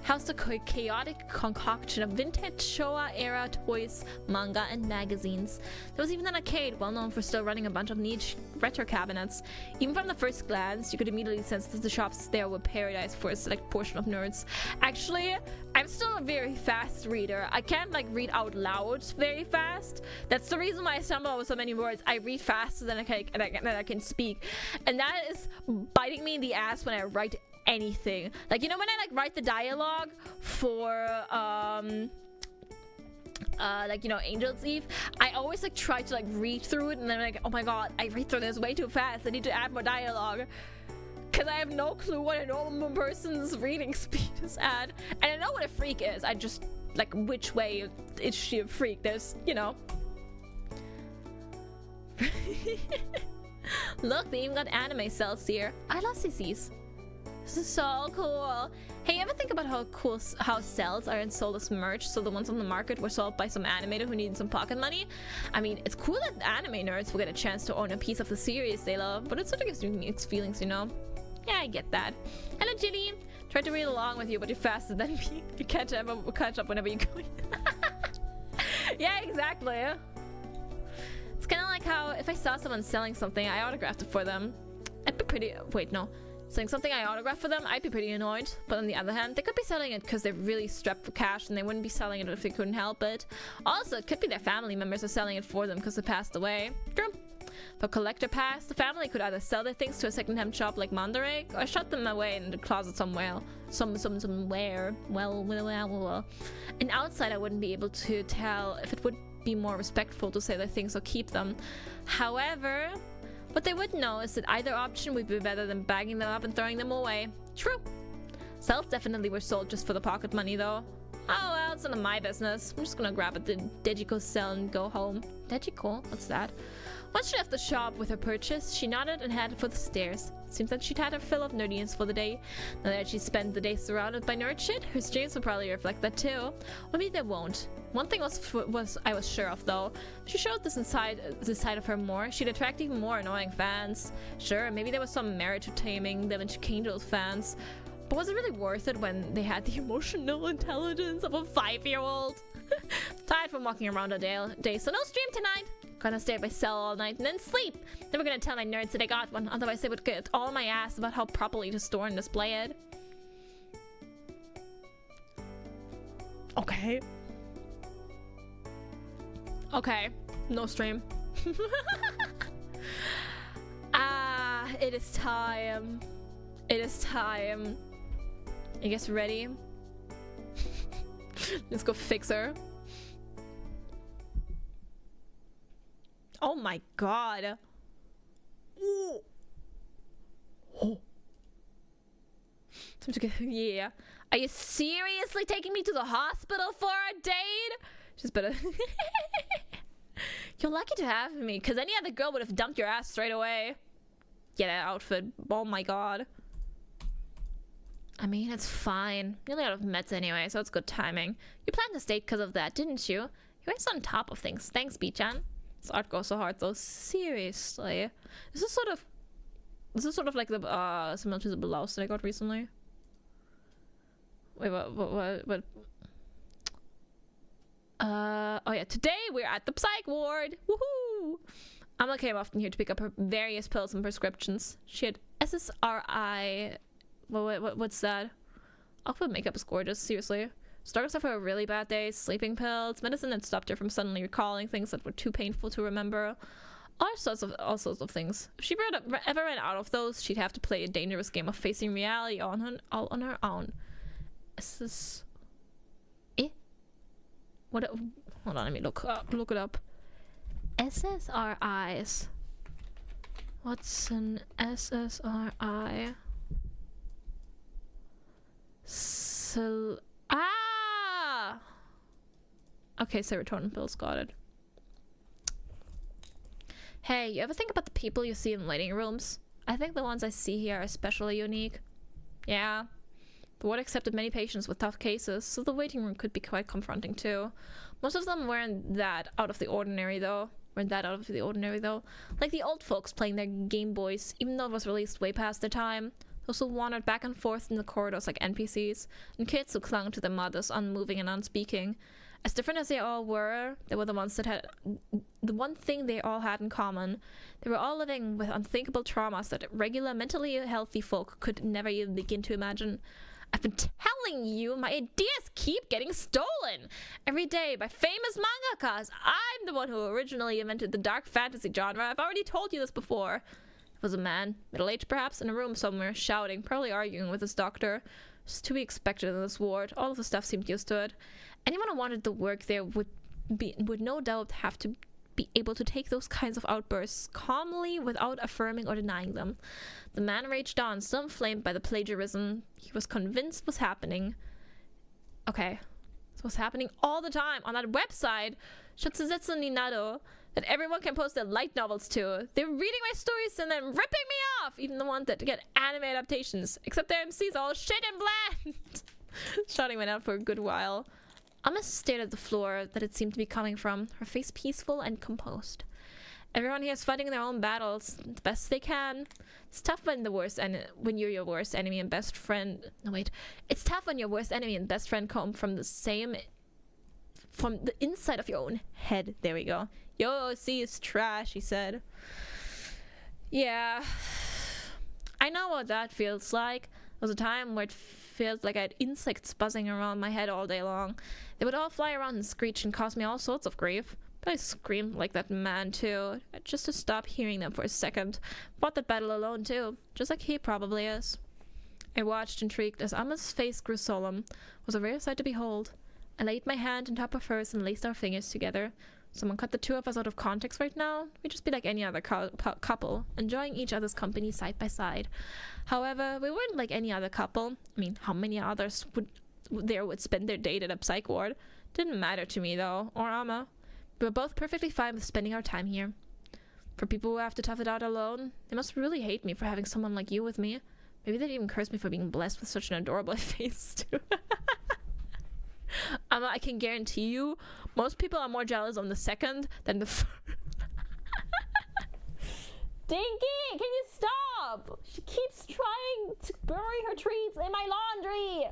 B: Housed a chaotic concoction of vintage Showa-era toys, manga, and magazines. There was even an arcade, well known for still running a bunch of niche retro cabinets. Even from the first glance, you could immediately sense that the shops there were paradise for a select portion of nerds. Actually, I'm still a very fast reader. I can't like read out loud very fast. That's the reason why I stumble over so many words. I read faster than I can speak, and that is biting me in the ass when I write anything. Like, you know, when I like write the dialogue for like, you know, Angel's Eve, I always like try to like read through it, and then I'm like, oh my god, I read through this way too fast. I need to add more dialogue, because I have no clue what a normal person's reading speed is at. And I know what a freak is. I just like which way is she a freak. There's, you know. Look, they even got anime cells here. I love CCs. This is so cool. Hey, you ever think about how cells are sold as merch? So the ones on the market were sold by some animator who needed some pocket money. I mean, it's cool that anime nerds will get a chance to own a piece of the series they love, but it sort of gives you mixed feelings, you know? Yeah, I get that. Hello, Ginny. Tried to read along with you, but you're faster than me. You catch up whenever you go. Yeah, exactly. It's kind of like how if I saw someone selling something, I autographed it for them. I'd be pretty... Wait, no. Selling something I autographed for them, I'd be pretty annoyed. But on the other hand, they could be selling it because they're really strapped for cash and they wouldn't be selling it if they couldn't help it. Also, it could be their family members are selling it for them because they passed away. True. For collector pass, the family could either sell their things to a second-hand shop like Monterey or shut them away in the closet somewhere. Somewhere. Well. An outsider wouldn't be able to tell if it would be more respectful to sell their things or keep them. However, what they would know is that either option would be better than bagging them up and throwing them away. True. Cells definitely were sold just for the pocket money though. Oh well, it's none of my business. I'm just gonna grab a Dejiko cell and go home. Dejiko? What's that? Once she left the shop with her purchase, she nodded and headed for the stairs. Seems that she'd had her fill of nerdiness for the day. Now that she spent the day surrounded by nerd shit, her streams will probably reflect that too. Or maybe they won't. One thing I was sure of though. If she showed this side of her more, she'd attract even more annoying fans. Sure, maybe there was some merit to taming them into Kangels fans. But was it really worth it when they had the emotional intelligence of a 5-year-old? Tired from walking around all day, so no stream tonight. Gonna stay at my cell all night and then sleep. Never gonna tell my nerds that I got one, otherwise they would get all my ass about how properly to store and display it. Okay. Okay, no stream. It is time. It is time. I guess ready? Let's go fix her. Oh my god. Ooh. Oh. Time to get, yeah. Are you seriously taking me to the hospital for a date? Just better. You're lucky to have me, because any other girl would have dumped your ass straight away. Yeah, that outfit. Oh my god. I mean, it's fine. Nearly out of meds anyway, so it's good timing. You planned this date because of that, didn't you? You're always on top of things. Thanks, B-chan. This art goes so hard though. Seriously. This is sort of like the similar to the blouse that I got recently. Wait, what? Oh yeah, today we're at the psych ward. Woohoo! Amma came often here to pick up her various pills and prescriptions. She had SSRI. What's that? Outfit makeup is gorgeous, seriously. Started off a really bad day, sleeping pills, medicine that stopped her from suddenly recalling things that were too painful to remember. All sorts of things. If she ever ran out of those, she'd have to play a dangerous game of facing reality all on her own. Is this... What? Hold on, let me look it up. SSRIs. What's an SSRI? Okay, serotonin pills, got it. Hey, you ever think about the people you see in waiting rooms? I think the ones I see here are especially unique. Yeah. The ward accepted many patients with tough cases, so the waiting room could be quite confronting too. Most of them weren't that out of the ordinary though. Like the old folks playing their Game Boys, even though it was released way past their time. Those who wandered back and forth in the corridors like NPCs, and kids who clung to their mothers, unmoving and unspeaking. As different as they all were, they were the ones that had the one thing they all had in common. They were all living with unthinkable traumas that regular, mentally healthy folk could never even begin to imagine. I've been telling you, my ideas keep getting stolen every day by famous mangakas. I'm the one who originally invented the dark fantasy genre. I've already told you this before. It was a man, middle-aged perhaps, in a room somewhere, shouting, probably arguing with his doctor. It's to be expected in this ward. All of the staff seemed used to it. Anyone who wanted to work there would no doubt have to be able to take those kinds of outbursts calmly without affirming or denying them. The man raged on, still inflamed by the plagiarism he was convinced was happening. Okay, So what's happening all the time on that website, Shotsuzetsu ni Nado, that everyone can post their light novels to. They're reading my stories and then ripping me off, even the ones that get anime adaptations, except their MC's all shit and bland. Shouting went out for a good while. Amma stared at the floor that it seemed to be coming from, her face peaceful and composed. Everyone here is fighting their own battles the best they can. It's tough when you're your worst enemy and best friend. No wait, it's tough when your worst enemy and best friend come from the inside of your own head. There we go. Yo, C is trash, he said. Yeah, I know what that feels like. There was a time where it felt like I had insects buzzing around my head all day long. They would all fly around and screech and cause me all sorts of grief. But I screamed like that man too, just to stop hearing them for a second. Fought that battle alone too, just like he probably is. I watched intrigued as Amma's face grew solemn. It was a rare sight to behold. I laid my hand on top of hers and laced our fingers together. Someone cut the two of us out of context right now. We'd just be like any other couple, enjoying each other's company side by side. However, we weren't like any other couple. I mean, how many others would spend their date at a psych ward? Didn't matter to me though, or Amma. We were both perfectly fine with spending our time here. For people who have to tough it out alone, they must really hate me for having someone like you with me. Maybe they'd even curse me for being blessed with such an adorable face too. I can guarantee you, most people are more jealous on the second than the first. Dinky, can you stop? She keeps trying to bury her treats in my laundry.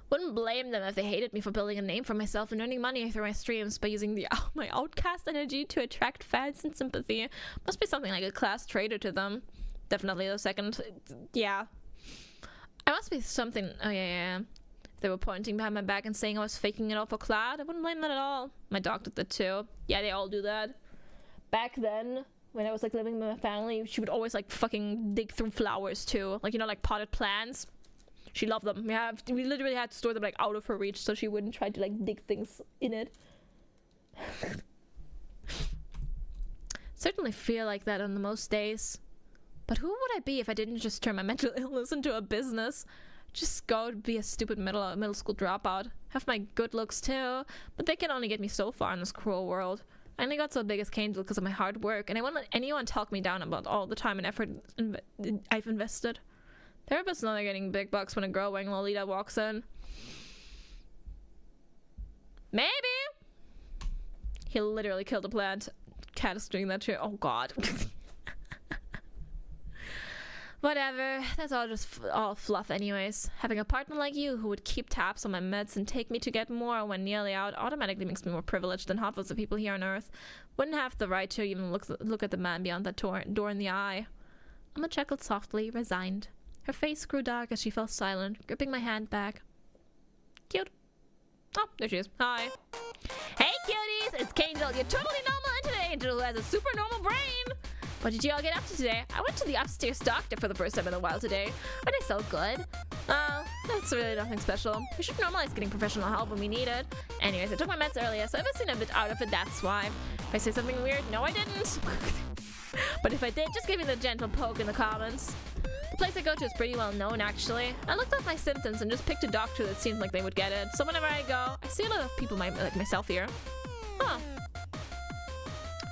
B: Wouldn't blame them if they hated me for building a name for myself and earning money through my streams by using my outcast energy to attract fans and sympathy. Must be something like a class traitor to them. Definitely the second. Yeah. I must be something. Oh, yeah. If they were pointing behind my back and saying I was faking it all for Cloud, I wouldn't blame that at all. My dog did that too. Yeah, they all do that. Back then, when I was like living with my family, she would always like fucking dig through flowers too. Like, you know, like potted plants. She loved them. We literally had to store them like out of her reach so she wouldn't try to like dig things in it. Certainly feel like that on the most days. But who would I be if I didn't just turn my mental illness into a business? Just go to be a stupid middle school dropout. Have my good looks too, but they can only get me so far in this cruel world. I only got so big as Angel because of my hard work, and I won't let anyone talk me down about all the time and effort I've invested. Therapists know they're getting big bucks when a growing Lolita walks in. Maybe! He literally killed a plant. Cat is doing that too. Oh god. Whatever, that's all just all fluff anyways. Having a partner like you who would keep tabs on my meds and take me to get more when nearly out automatically makes me more privileged than half of the people here on Earth. Wouldn't have the right to even look at the man beyond that door in the eye. Amma chuckled softly, resigned. Her face grew dark as she fell silent, gripping my hand back. Cute. Oh, there she is. Hi. Hey cuties, it's Angel, your totally normal internet angel who has a super normal brain. What did you all get up to today? I went to the upstairs doctor for the first time in a while today. Are they so good? That's really nothing special. We should normalize getting professional help when we need it. Anyways, I took my meds earlier, so if I seem a bit out of it, that's why. If I say something weird, no I didn't. But if I did, just give me the gentle poke in the comments. The place I go to is pretty well known, actually. I looked up my symptoms and just picked a doctor that seemed like they would get it. So whenever I go, I see a lot of people like myself here. Huh.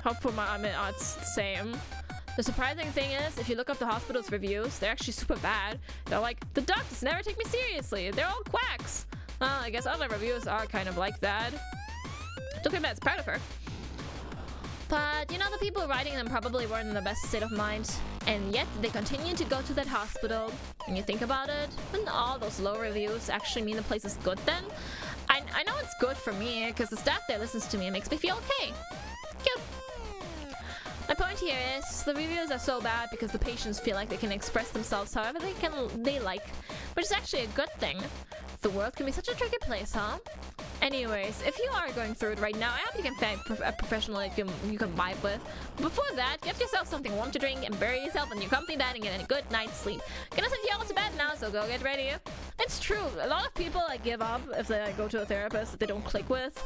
B: Hopefully it's the same. The surprising thing is, if you look up the hospital's reviews, they're actually super bad. They're like, the doctors never take me seriously. They're all quacks. Well, I guess all the reviews are kind of like that. Took her meds, proud of her. But, you know, the people writing them probably weren't in the best state of mind. And yet, they continue to go to that hospital. When you think about it, wouldn't all those low reviews actually mean the place is good then? I know it's good for me, because the staff there listens to me and makes me feel okay. Cute. My point here is, the reviews are so bad because the patients feel like they can express themselves however they like, which is actually a good thing. The world can be such a tricky place, huh? Anyways, if you are going through it right now, I hope you can find a professional you can vibe with. Before that, get yourself something warm to drink and bury yourself in your comfy bed and get a good night's sleep. Gonna send you all to bed now, so go get ready. It's true, a lot of people like give up if they like go to a therapist that they don't click with,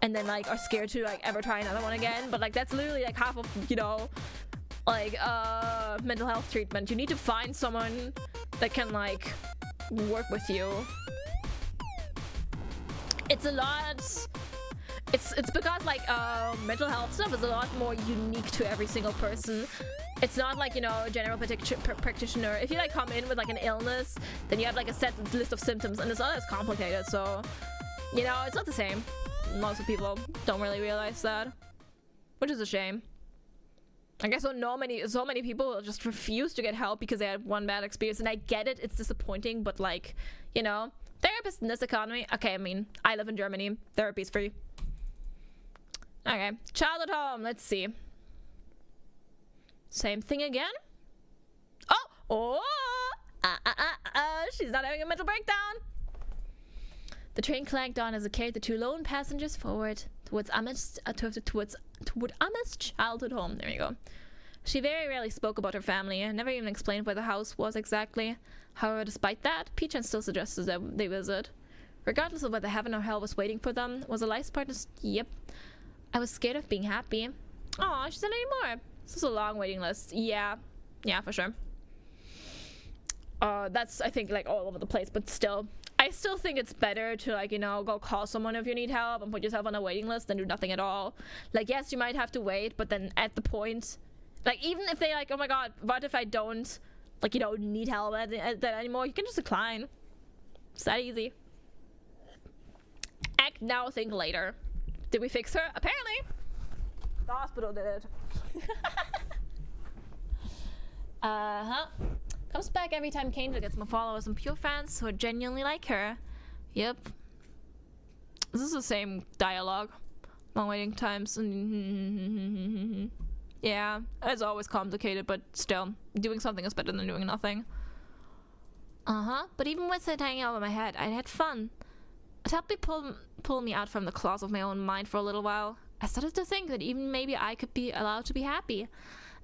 B: and then like are scared to like ever try another one again. But like that's literally like half of, you know, like mental health treatment. You need to find someone that can like work with you. it's a lot. It's because like mental health stuff is a lot more unique to every single person. It's not like, you know, a general practitioner. If you like come in with like an illness, then you have like a set list of symptoms, and it's not as complicated. So, you know, it's not the same. Most of people don't really realize that, which is a shame. I guess so many people just refuse to get help because they had one bad experience, and I get it. It's disappointing, but like, you know, therapists in this economy. Okay, I mean, I live in Germany. Therapy's free. Okay, child at home. Let's see. Same thing again. She's not having a mental breakdown. The train clanked on as it carried the two lone passengers forward towards Amma's childhood home. There you go. She very rarely spoke about her family and never even explained where the house was exactly. However, despite that, Peachan still suggested that they visit. Regardless of whether heaven or hell was waiting for them, was a life partner. Yep. I was scared of being happy. Aw, she said anymore. This is a long waiting list. Yeah, for sure. That's, I think, like all over the place, but still. I still think it's better to, like, you know, go call someone if you need help and put yourself on a waiting list than do nothing at all. Like, yes, you might have to wait, but then at the point, like, even if they like, oh my god, what if I don't, like, you know, need help at that anymore, you can just decline. It's that easy. Act now, think later. Did we fix her? Apparently. The hospital did it. Comes back every time Kendra gets more followers and pure fans who genuinely like her. Yep. This is the same dialogue. Long waiting times. Yeah, it's always complicated, but still, doing something is better than doing nothing. But even with it hanging over my head, I had fun. It helped me pull me out from the claws of my own mind for a little while. I started to think that even maybe I could be allowed to be happy.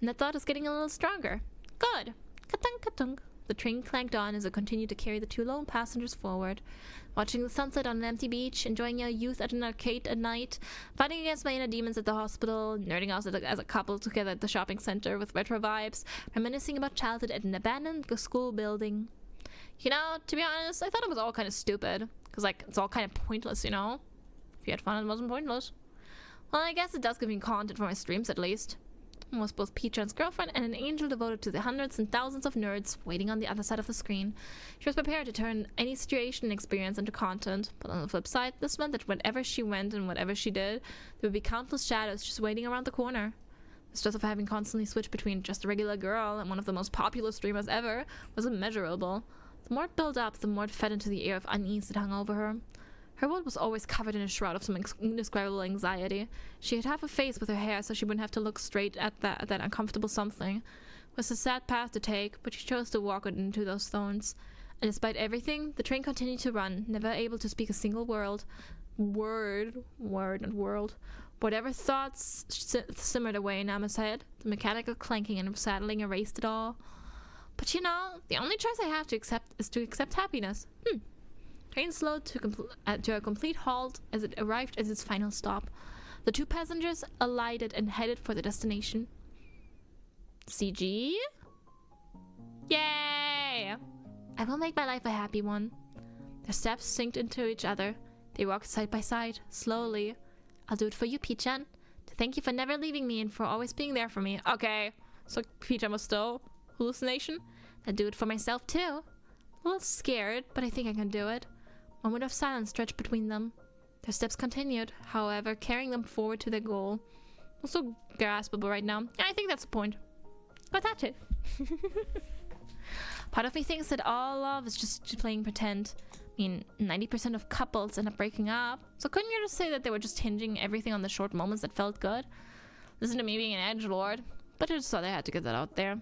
B: And that thought is getting a little stronger. Good. Ka-tunk, ka-tunk. The train clanked on as it continued to carry the two lone passengers forward. Watching the sunset on an empty beach, enjoying your youth at an arcade at night, fighting against my inner demons at the hospital, nerding out as a couple together at the shopping center with retro vibes, reminiscing about childhood at an abandoned school building. You know, to be honest, I thought it was all kind of stupid. Because, like, it's all kind of pointless, you know? If you had fun, it wasn't pointless. Well, I guess it does give me content for my streams, at least. I was both Peachan's girlfriend and an angel devoted to the hundreds and thousands of nerds waiting on the other side of the screen. She was prepared to turn any situation and experience into content. But on the flip side, this meant that wherever she went and whatever she did, there would be countless shadows just waiting around the corner. The stress of having constantly switched between just a regular girl and one of the most popular streamers ever was immeasurable. The more it built up, the more it fed into the air of unease that hung over her. Her world was always covered in a shroud of some indescribable anxiety. She had half a face with her hair so she wouldn't have to look straight at that uncomfortable something. It was a sad path to take, but she chose to walk into those thorns. And despite everything, the train continued to run, never able to speak a single word. Whatever thoughts simmered away in Emma's head, the mechanical clanking and saddling erased it all. But you know, the only choice I have to accept is to accept happiness. Train slowed to a complete halt as it arrived at its final stop. The two passengers alighted and headed for the destination. CG? Yay! I will make my life a happy one. Their steps synced into each other. They walked side by side, slowly. I'll do it for you, Peachan. To thank you for never leaving me and for always being there for me. Okay, so Peachan was still hallucination? I'll do it for myself too. A little scared, but I think I can do it. A moment of silence stretched between them. Their steps continued, however, carrying them forward to their goal. Also graspable right now. Yeah, I think that's the point. But that's it. Part of me thinks that all love is just playing pretend. I mean, 90% of couples end up breaking up. So couldn't you just say that they were just hinging everything on the short moments that felt good? Listen to me being an edgelord, but I just thought I had to get that out there.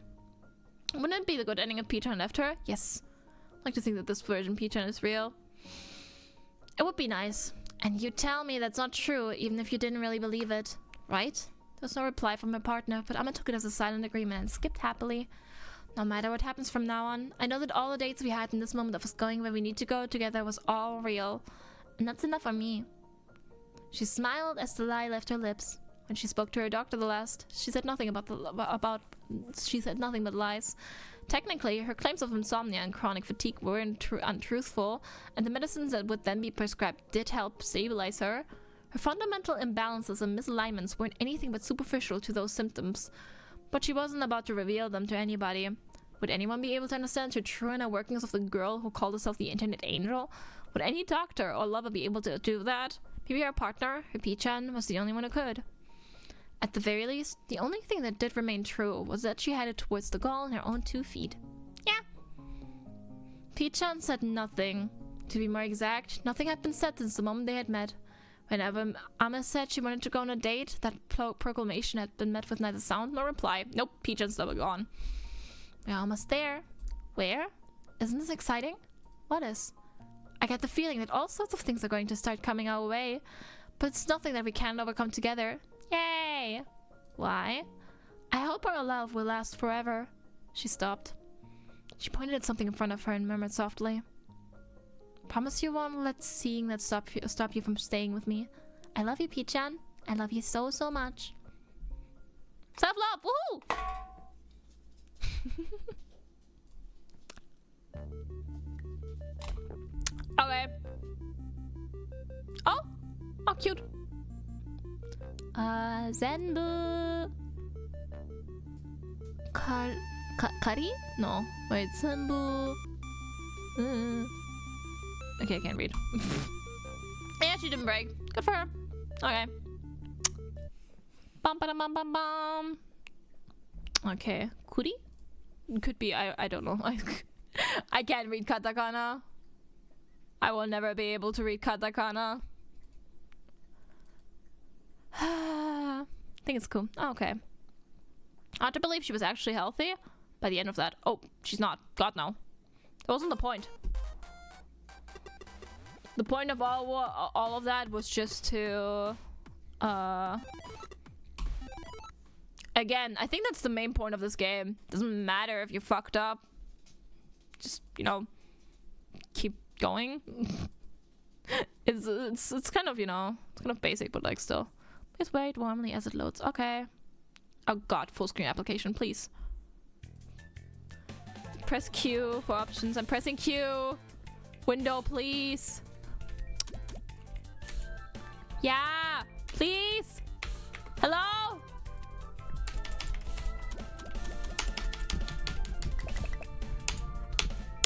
B: Wouldn't it be the good ending if Peachan left her? Yes. I'd like to think that this version Peachan is real. It would be nice. And you tell me that's not true, even if you didn't really believe it, right? There's no reply from my partner, but Amma took it as a silent agreement and skipped happily. No matter what happens from now on, I know that all the dates we had in this moment of us going where we need to go together was all real. And that's enough for me. She smiled as the lie left her lips. When she spoke to her doctor the last, she said nothing but lies. Technically, her claims of insomnia and chronic fatigue were untruthful, and the medicines that would then be prescribed did help stabilize her. Her fundamental imbalances and misalignments weren't anything but superficial to those symptoms, but she wasn't about to reveal them to anybody. Would anyone be able to understand the true inner workings of the girl who called herself the Internet Angel? Would any doctor or lover be able to do that? Maybe her partner, her P-chan, was the only one who could. At the very least, the only thing that did remain true was that she headed towards the goal on her own 2 feet. Yeah. P-chan said nothing. To be more exact, nothing had been said since the moment they had met. Whenever Ame said she wanted to go on a date, that proclamation had been met with neither sound nor reply. Nope, P-chan's never gone. We're almost there. Where? Isn't this exciting? What is? I get the feeling that all sorts of things are going to start coming our way, but it's nothing that we can't overcome together. Yay! Why? I hope our love will last forever. She stopped. She pointed at something in front of her and murmured softly. Promise you won't let seeing that stop you from staying with me. I love you, P-chan. I love you so, so much. Self-love! Woohoo! Okay. Oh! Oh, cute. Zenbu. Kari? No. Wait, Zenbu. Okay, I can't read. Yeah, she didn't break. Good for her. Okay. Bum ba dum bum bum bum. Okay. Kuri? Could be. I don't know. I can't read katakana. I will never be able to read katakana. I think it's cool. Oh, okay. Hard to believe she was actually healthy by the end of that. Oh, she's not. God, no. That wasn't the point. The point of all of that was just to... Again, I think that's the main point of this game. Doesn't matter if you fucked up. Just, you know, keep going. It's kind of, you know, it's kind of basic, but like still. Please wait warmly as it loads. Okay. Oh god, full screen application, please. Press Q for options. I'm pressing Q. Window, please. Yeah, please. Hello?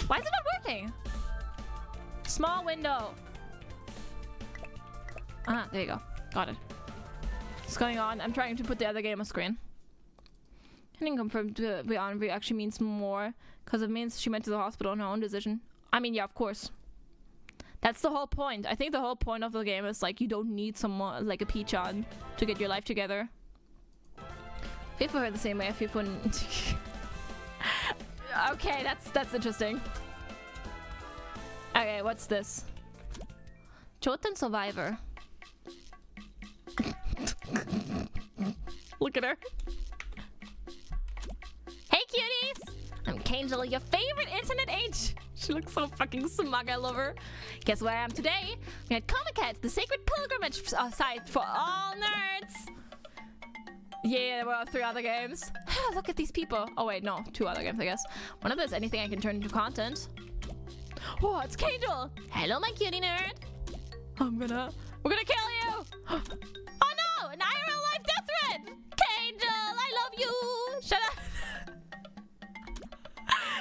B: Why is it not working? Small window. Ah, there you go. Got it. What's going on? I'm trying to put the other game on screen. I didn't confirm the Envy actually means more, because it means she went to the hospital on her own decision. I mean, yeah, of course. That's the whole point. I think the whole point of the game is like you don't need someone like a P-chan to get your life together. I feel for her the same way I feel for... Okay, that's interesting. Okay, what's this? Choten Survivor. Look at her. Hey cuties! I'm Kangel, your favorite internet age. She looks so fucking smug, I love her. Guess where I am today? We're at Comic-Con, the sacred pilgrimage site for all nerds. Yeah, there were 3 other games. Look at these people. Oh wait, no, 2 other games, I guess. One of them is anything I can turn into content. Oh, it's Kangel. Hello, my cutie nerd. We're gonna kill you. Oh no, an IRL life death threat. Kangel, I love you. Shut up.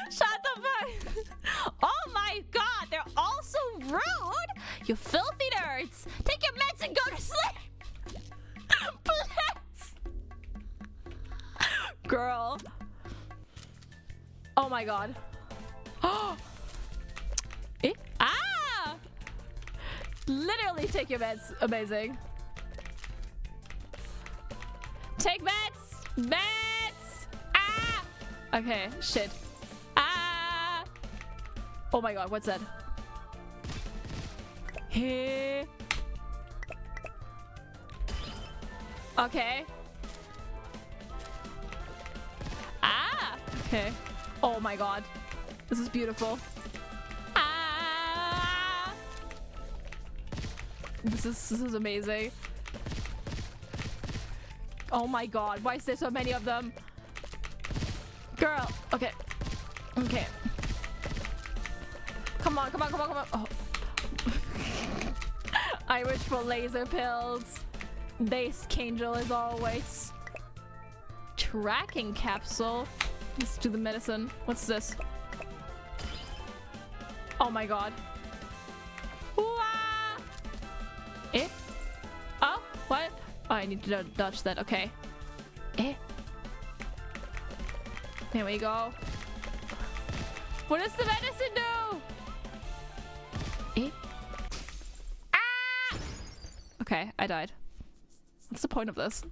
B: Shut the fuck. Oh my god, they're all so rude. You filthy nerds. Take your meds and go to sleep. Please. Girl. Oh my god. Oh. Eh? Ah! Literally take your meds. Amazing. Take meds. Meds. Ah! Okay, shit. Ah! Oh my god, what's that? Hey. Okay. Ah! Okay. Oh my god. This is beautiful. Ah! This is amazing. Oh my god, why is there so many of them? Girl, okay. Okay. Come on, come on, come on, come on. Oh. I wish for laser pills. Dace Angel as always. Tracking capsule. Let's do the medicine. What's this? Oh my god. Wah! Eh? Oh, what? Oh, I need to dodge that. Okay. Eh? There we go. What does the medicine do? Eh? Ah! Okay, I died. What's the point of this?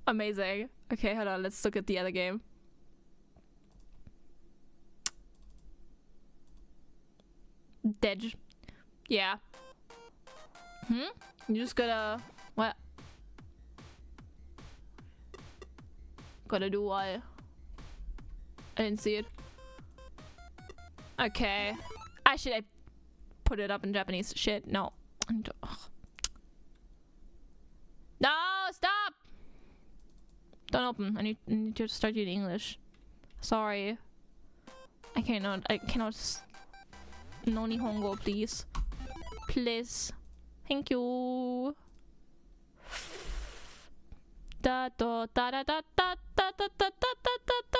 B: Amazing. Okay, hold on. Let's look at the other game. Dead. Yeah. You just gotta... What? Gotta do what? I didn't see it. Okay. Actually, I put it up in Japanese. Shit, no. No, stop! Don't open. I need to start using English. Sorry. I cannot. No Nihongo, please. Please. Thank you. Da da da da da da da da da da da.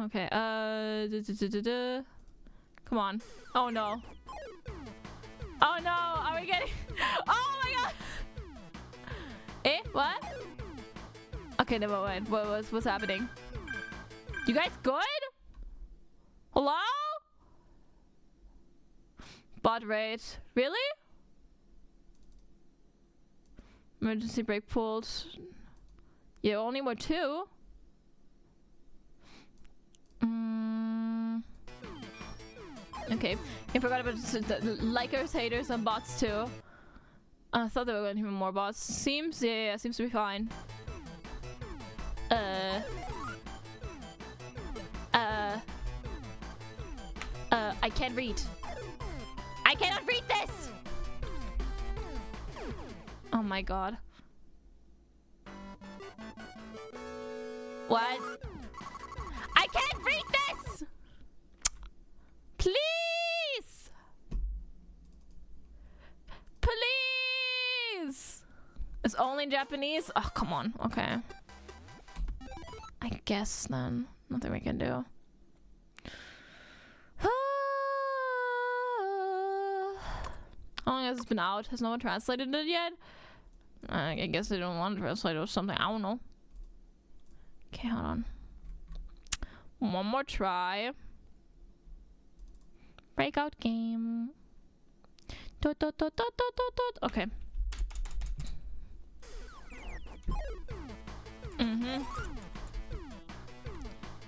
B: Okay. Come on. Oh no. Oh no. Are we getting? Oh my god. Eh? What? Okay, never mind. What's happening? You guys good? Hello? Bot rate. Really? Emergency brake pulled. Yeah, only more 2. Okay. I forgot about the likers, haters, and bots too. I thought there were going to be more bots. Seems to be fine. I can't read. I cannot read this! Oh my god. What? I can't read this! Please! Please! It's only in Japanese? Oh, come on. Okay. I guess then. Nothing we can do. How long has it been out? Has no one translated it yet? I guess they don't want to translate it or something. I don't know. Okay, hold on. One more try. Breakout game. Okay.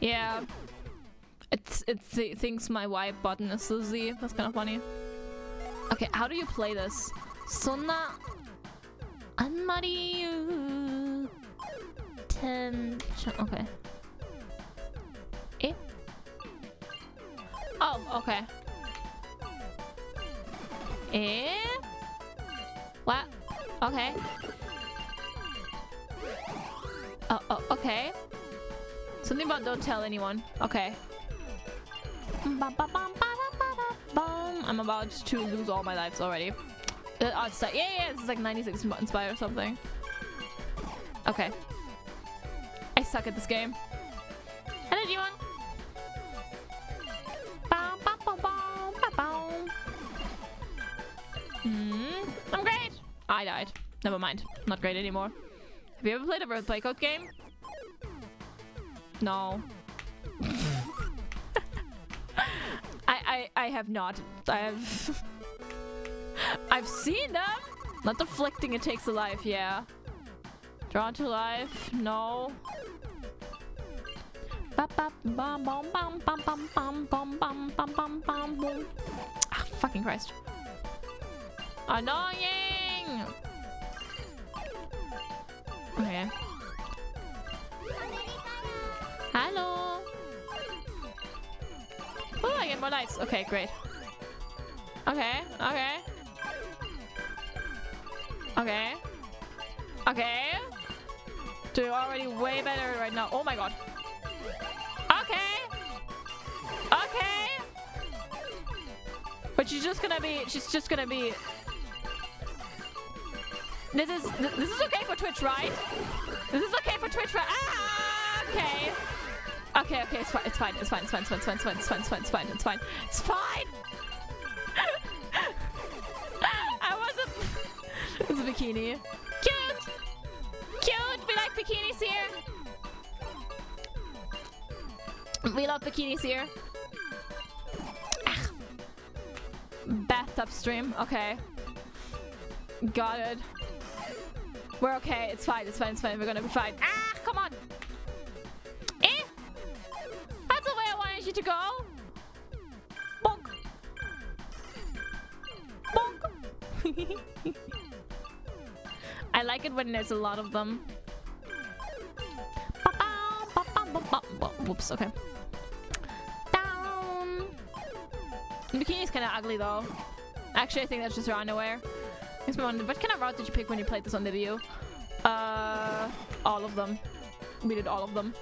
B: Yeah. It thinks my wipe button is Suzy. That's kind of funny. Okay, how do you play this? Sonna Anmari okay. Eh? Oh, okay. Eh? What? Okay. Oh, okay. Something about don't tell anyone. Okay. I'm about to lose all my lives already. It's like, yeah, it's like 96 inspired or something. Okay. I suck at this game. Hello, G1. I'm great. I died. Never mind. Not great anymore. Have you ever played a play code game? No. I have not. I've seen them. Not deflecting it takes a life, yeah. Drawn to life, no. Ah, fucking Christ. Annoying! Okay. Hello! Oh, I get more lives. Okay, great. Okay, okay. Okay. Okay. Doing already way better right now. Oh my god. Okay. Okay. But she's just gonna be. This is okay for Twitch, right? This is okay for Twitch, right? Ah, okay. Okay, it's fine. It's fine. I wasn't. It's a bikini. Cute. We like bikinis here. We love bikinis here. Ah. Bathtub stream. Okay. Got it. We're okay. It's fine. We're gonna be fine. Ah, come on. Eh? That's the way I wanted you to go. Bonk. I like it when there's a lot of them. Whoops, okay. Down. The bikini's kind of ugly though. Actually, I think that's just her underwear. Makes me wonder, what kind of route did you pick when you played this on the View? All of them. We did all of them.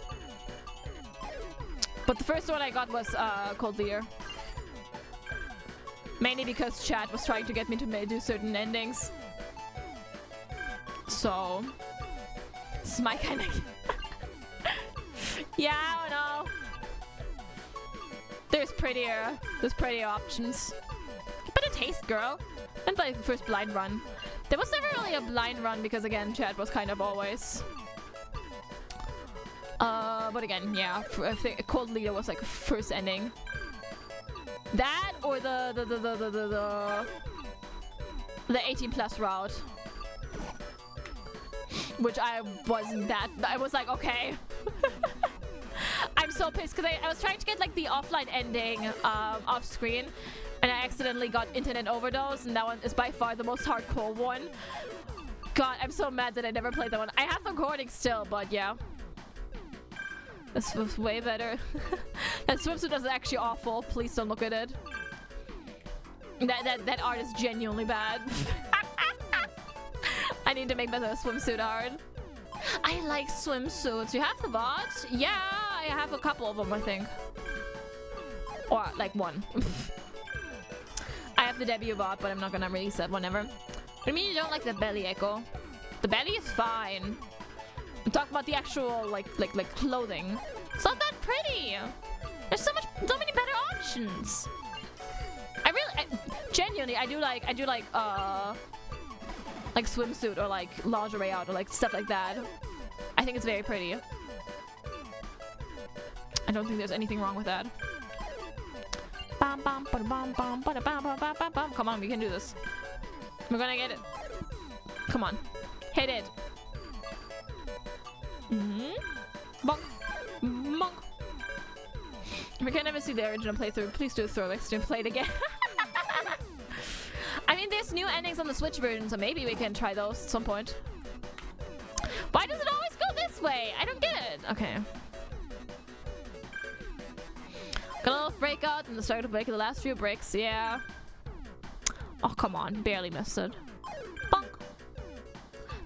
B: But the first one I got was Cold Lear. Mainly because chat was trying to get me to do certain endings. So this is my kind of yeah, I don't know. There's prettier options. Better taste, girl. And like the first blind run. There was never really a blind run because again, chat was kind of always. But again, yeah, I think Cold Leader was like first ending. That or the 18+ route, which I wasn't that. I was like, okay. I'm so pissed because I was trying to get like the offline ending off screen, and I accidentally got internet overdose, and that one is by far the most hardcore one. God, I'm so mad that I never played that one. I have the recording still, but yeah. This was way better. That swimsuit is actually awful. Please don't look at it. That art is genuinely bad. I need to make better swimsuit art. I like swimsuits. You have the VOD? Yeah, I have a couple of them, I think. Or like one. I have the debut VOD, but I'm not gonna release that one ever. What do you mean you don't like the belly, Echo? The belly is fine. I'm talking about the actual like clothing. It's not that pretty. There's so many better options. Genuinely, I do like swimsuit or like lingerie out or like stuff like that. I think it's very pretty. I don't think there's anything wrong with that. Come on, we can do this. We're gonna get it. Come on, hit it. Bonk. Bonk. If we can never see the original playthrough, please do a throwback stream, play it again. I mean, there's new endings on the Switch version, so maybe we can try those at some point. Why does it always go this way? I don't get it. Okay. Got a little breakout and the start of break of the last few breaks. Yeah. Oh, come on. Barely missed it. Bonk.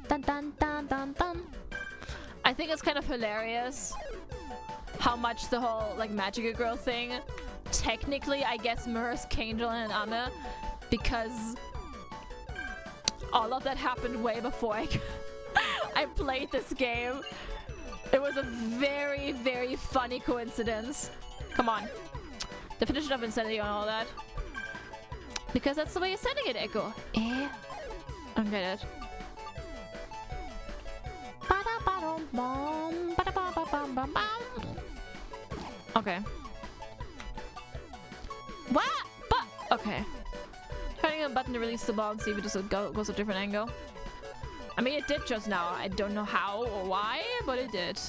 B: Dun dun dun dun dun. I think it's kind of hilarious how much the whole like Magica Girl thing technically I guess mirrors Kangel and Ame, because all of that happened way before I played this game. It was a very, very funny coincidence. Come on. Definition of insanity on all that. Because that's the way you're sending it, Echo. Eh? I don't get it. Okay. What? But okay. Turning a button to release the ball and see if it just goes a different angle. I mean, it did just now. I don't know how or why, but it did.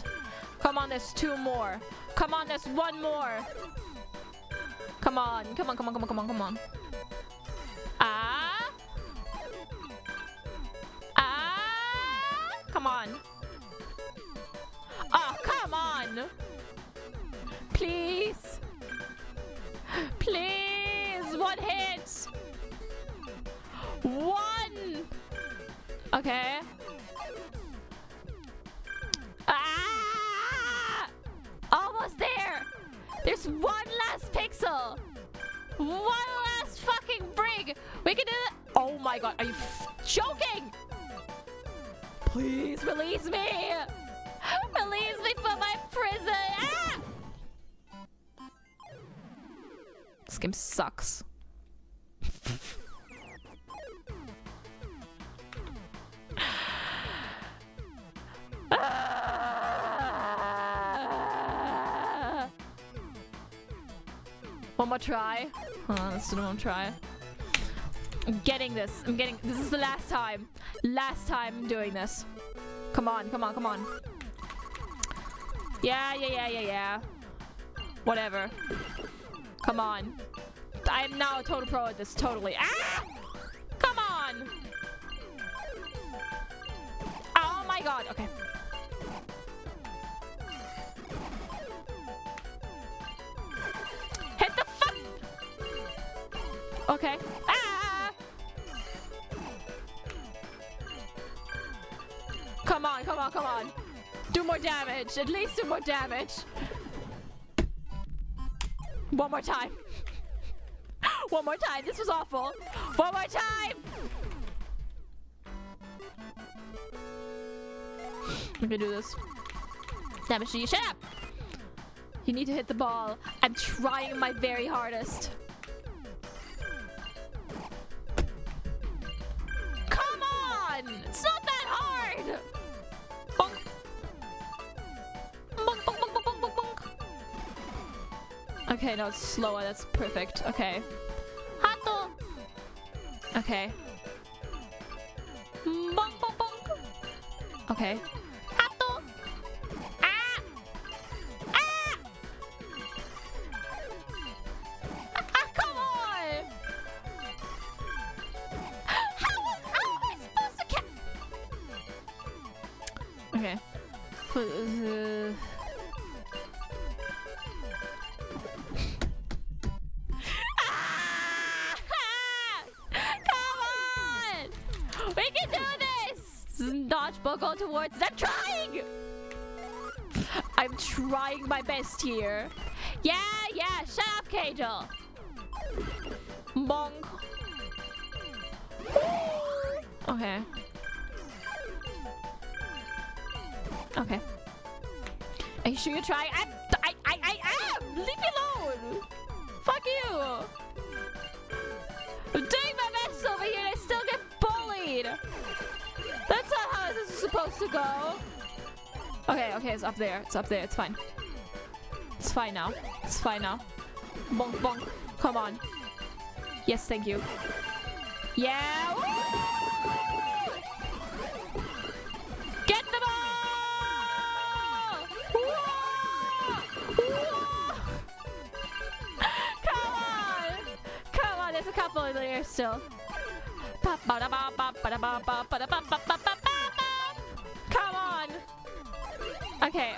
B: Come on, there's two more. Come on, there's one more. Come on, come on, come on, come on, come on, come on. Ah. Ah. Come on. Oh, come on. Please. Please. One hit. One. Okay. Ah. Almost there. Just one last pixel. One last fucking brig. We can do it. Oh my god, are you joking? Please release me. Release me from my prison. Ah! This game sucks. One more try. Hold on, let's do one more try. I'm getting this. This is the last time. Last time I'm doing this. Come on, come on, come on. Yeah. Whatever. Come on. I am now a total pro at this, totally. Ah! Come on! Oh my god, okay. Hit the fuck! Okay. Ah! Come on, come on, come on. Do more damage. At least do more damage. One more time. One more time. This was awful. One more time. I'm gonna do this. Damage to you. Shut up. You need to hit the ball. I'm trying my very hardest. Come on. It's not that hard. Bonk. Bonk, bonk, bonk, bonk, bonk, bonk. Okay, no, it's slower. That's perfect. Okay. Hato. Okay. Bonk, bonk, bonk. Okay. Hato. Ah! Ah! Ah, come on! How am I supposed to catch? Okay. Dodgeball go towards it. I'm trying my best here. Yeah. Shut up, Kajal. Bonk. Okay. Okay. Are you sure you're trying? I am. Leave me alone. Fuck you. I'm doing my best over here and I still get bullied. That's not how this is supposed to go. Okay, it's up there. It's up there. It's fine. It's fine now. It's fine now. Bonk, bonk. Come on. Yes, thank you. Yeah. Woo! Get the ball! Whoa! Whoa! Come on! Come on, there's a couple in there still. Come on. Okay.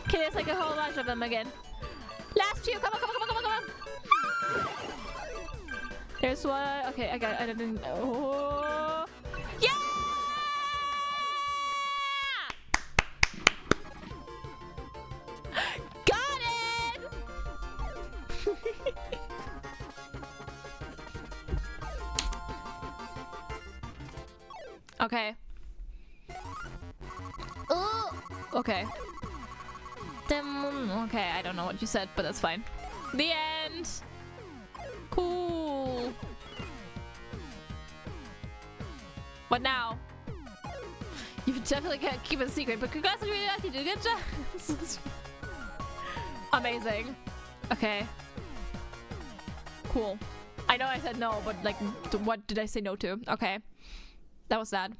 B: Okay, there's like a whole bunch of them again. Last few. Come on. There's one. Okay, I didn't. Oh. Yeah! Got it! Okay. Oh. Okay. Okay, I don't know what you said, but that's fine. The end. Cool. What now? You definitely can't keep it a secret, but congrats on your you did a good job. Amazing. Okay. Cool. I know I said no, but like, what did I say no to? Okay. That was sad.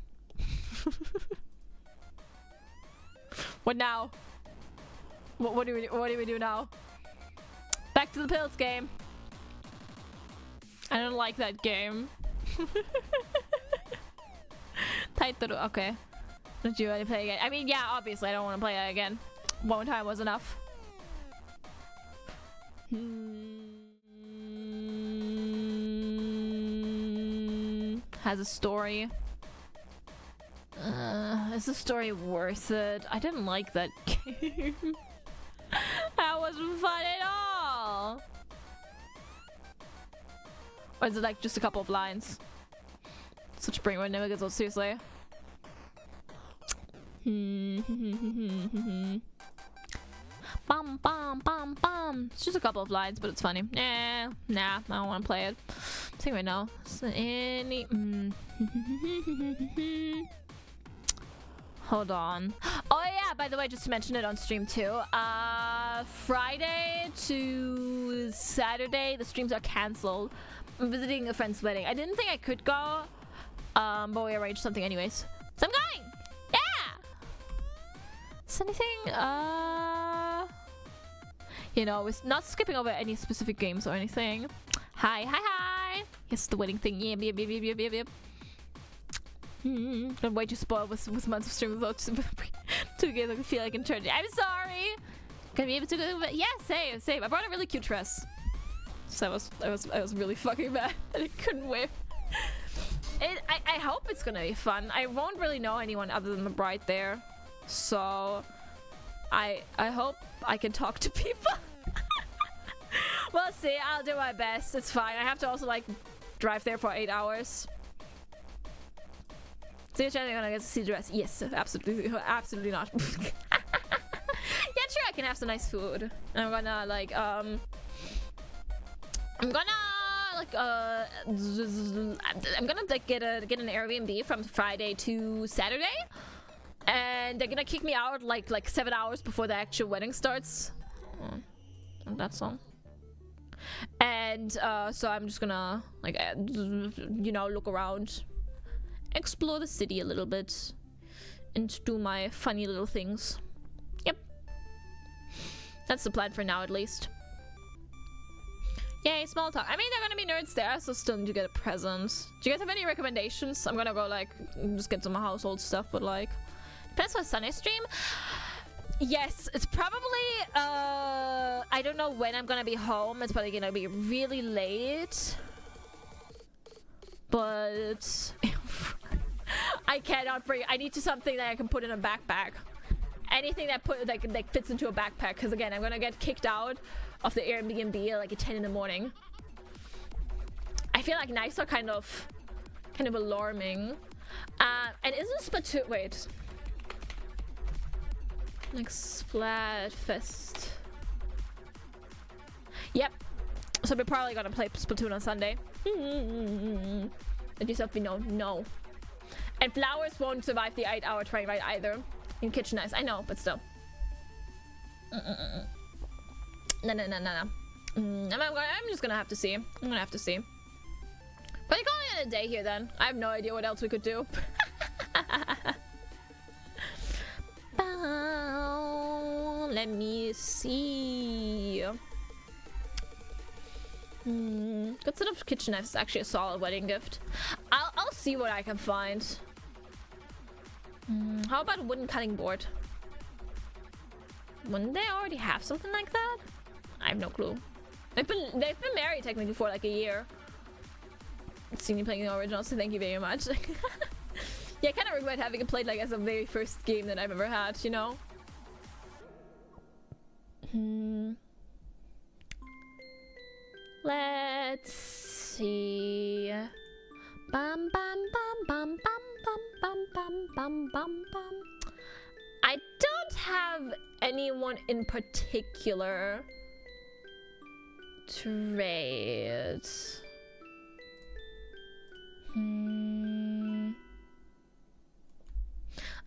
B: What now? What do we do now? Back to the pills game. I don't like that game. Title. Okay. Don't you want to play again? I mean, yeah, obviously I don't want to play it again. One time was enough. Has a story. is the story worth it? I didn't like that game. That wasn't fun at all. Or is it like just a couple of lines? Such brainwave never gets old, seriously. Bum bum bum bum. It's just a couple of lines, but it's funny. Nah, I don't want to play it. I'm saying right now. So any. Hold on. Oh yeah, by the way, just to mention it on stream too. Friday to Saturday, the streams are cancelled. I'm visiting a friend's wedding. I didn't think I could go, but we arranged something anyways. So I'm going. Yeah. Is anything? You know, we're not skipping over any specific games or anything. Hi. Yes, the wedding thing. Yep. I'm way too spoiled with months of streams though. Two games I feel like in church. I'm sorry. Gonna be able to go. Yeah, same. I brought a really cute dress. So I was really fucking mad that I couldn't wear. I hope it's gonna be fun. I won't really know anyone other than the bride there, so I hope I can talk to people. We'll see. I'll do my best. It's fine. I have to also like drive there for 8 hours. So you're gonna get to see the dress? Yes, absolutely not. Yeah, sure. I can have some nice food. I'm gonna like get an Airbnb from Friday to Saturday, and they're gonna kick me out like 7 hours before the actual wedding starts. That's all. And so I'm just gonna like you know, look around, explore the city a little bit, and do my funny little things. Yep, that's the plan for now, at least. Yay, small talk. I mean, they're gonna be nerds there, so still need to get a present. Do you guys have any recommendations? I'm gonna go like just get some household stuff, but like depends on Sunday stream. Yes, it's probably I don't know when I'm gonna be home. It's probably gonna be really late, but I cannot bring. I need something that I can put in a backpack. Anything that fits into a backpack, because again, I'm gonna get kicked out of the Airbnb like at 10 in the morning. I feel like knives are kind of alarming. And isn't Splatoon? Wait. Like Splatfest. Yep. So we're probably gonna play Splatoon on Sunday. Let yourself be known. No. And flowers won't survive the 8-hour train ride either. In kitchen knives. I know, but still. No. I'm just gonna have to see. I'm gonna have to see. But you're calling it a day here then. I have no idea what else we could do. Let me see. Good set of kitchen knives is actually a solid wedding gift. I'll see what I can find. How about a wooden cutting board? Wouldn't they already have something like that? I have no clue. They've been married technically for like a year. Seen you playing the original, so thank you very much. Yeah, I kind of regret having it played like as the very first game that I've ever had, you know? Let's see. Bum bum bum bum bum bum bum bum bum bum. I don't have anyone in particular to raid.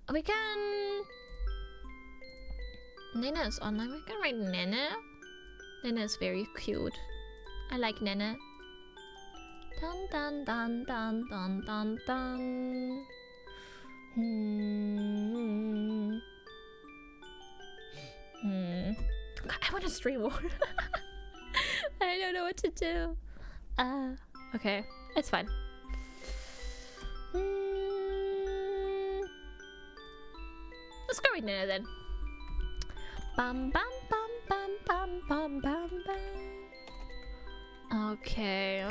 B: We can... Nana is online. We can raid Nana. Nana is very cute. I like Nana. Dun dun dun dun dun dun dun. God, I want to stream more. I don't know what to do. Okay, it's fine. Let's go read Nana then. Bum bum bum bum bum bum bum bum. Okay.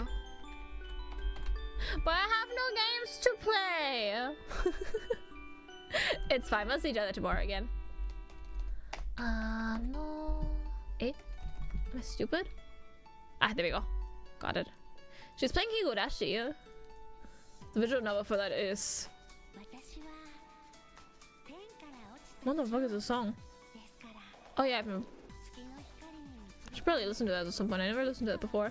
B: But I have no games to play. It's fine. We'll see each other tomorrow again. No. Eh? Am I stupid? Ah, there we go. Got it. She's playing Higurashi. The visual novel for that is... What the fuck is this song? Oh yeah, I should probably listen to that at some point. I never listened to it before.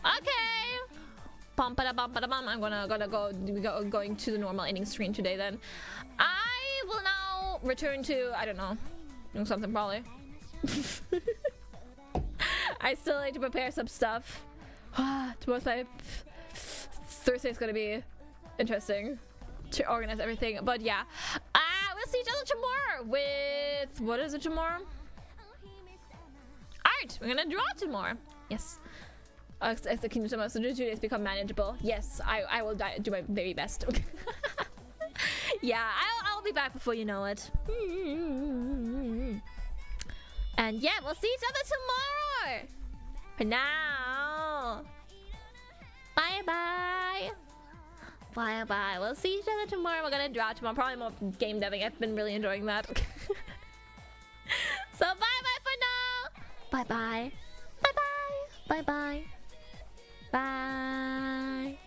B: Okay! Bum, ba, da, bum, ba, da, bum. I'm going to the normal ending screen today then. I will now return to, I don't know, doing something probably. I still need to prepare some stuff. Tomorrow's my... Thursday's gonna be interesting to organize everything. But yeah, we'll see each other tomorrow with... What is it tomorrow? Art! We're gonna draw tomorrow. Yes. As the Kingdom of the 2 days become manageable. Yes, I will do my very best. Yeah, I'll be back before you know it. And yeah, we'll see each other tomorrow. For now. Bye bye. Bye bye. We'll see each other tomorrow. We're gonna draw tomorrow. Probably more game deving. I've been really enjoying that. So bye bye for now. Bye bye. Bye bye. Bye bye. Bye.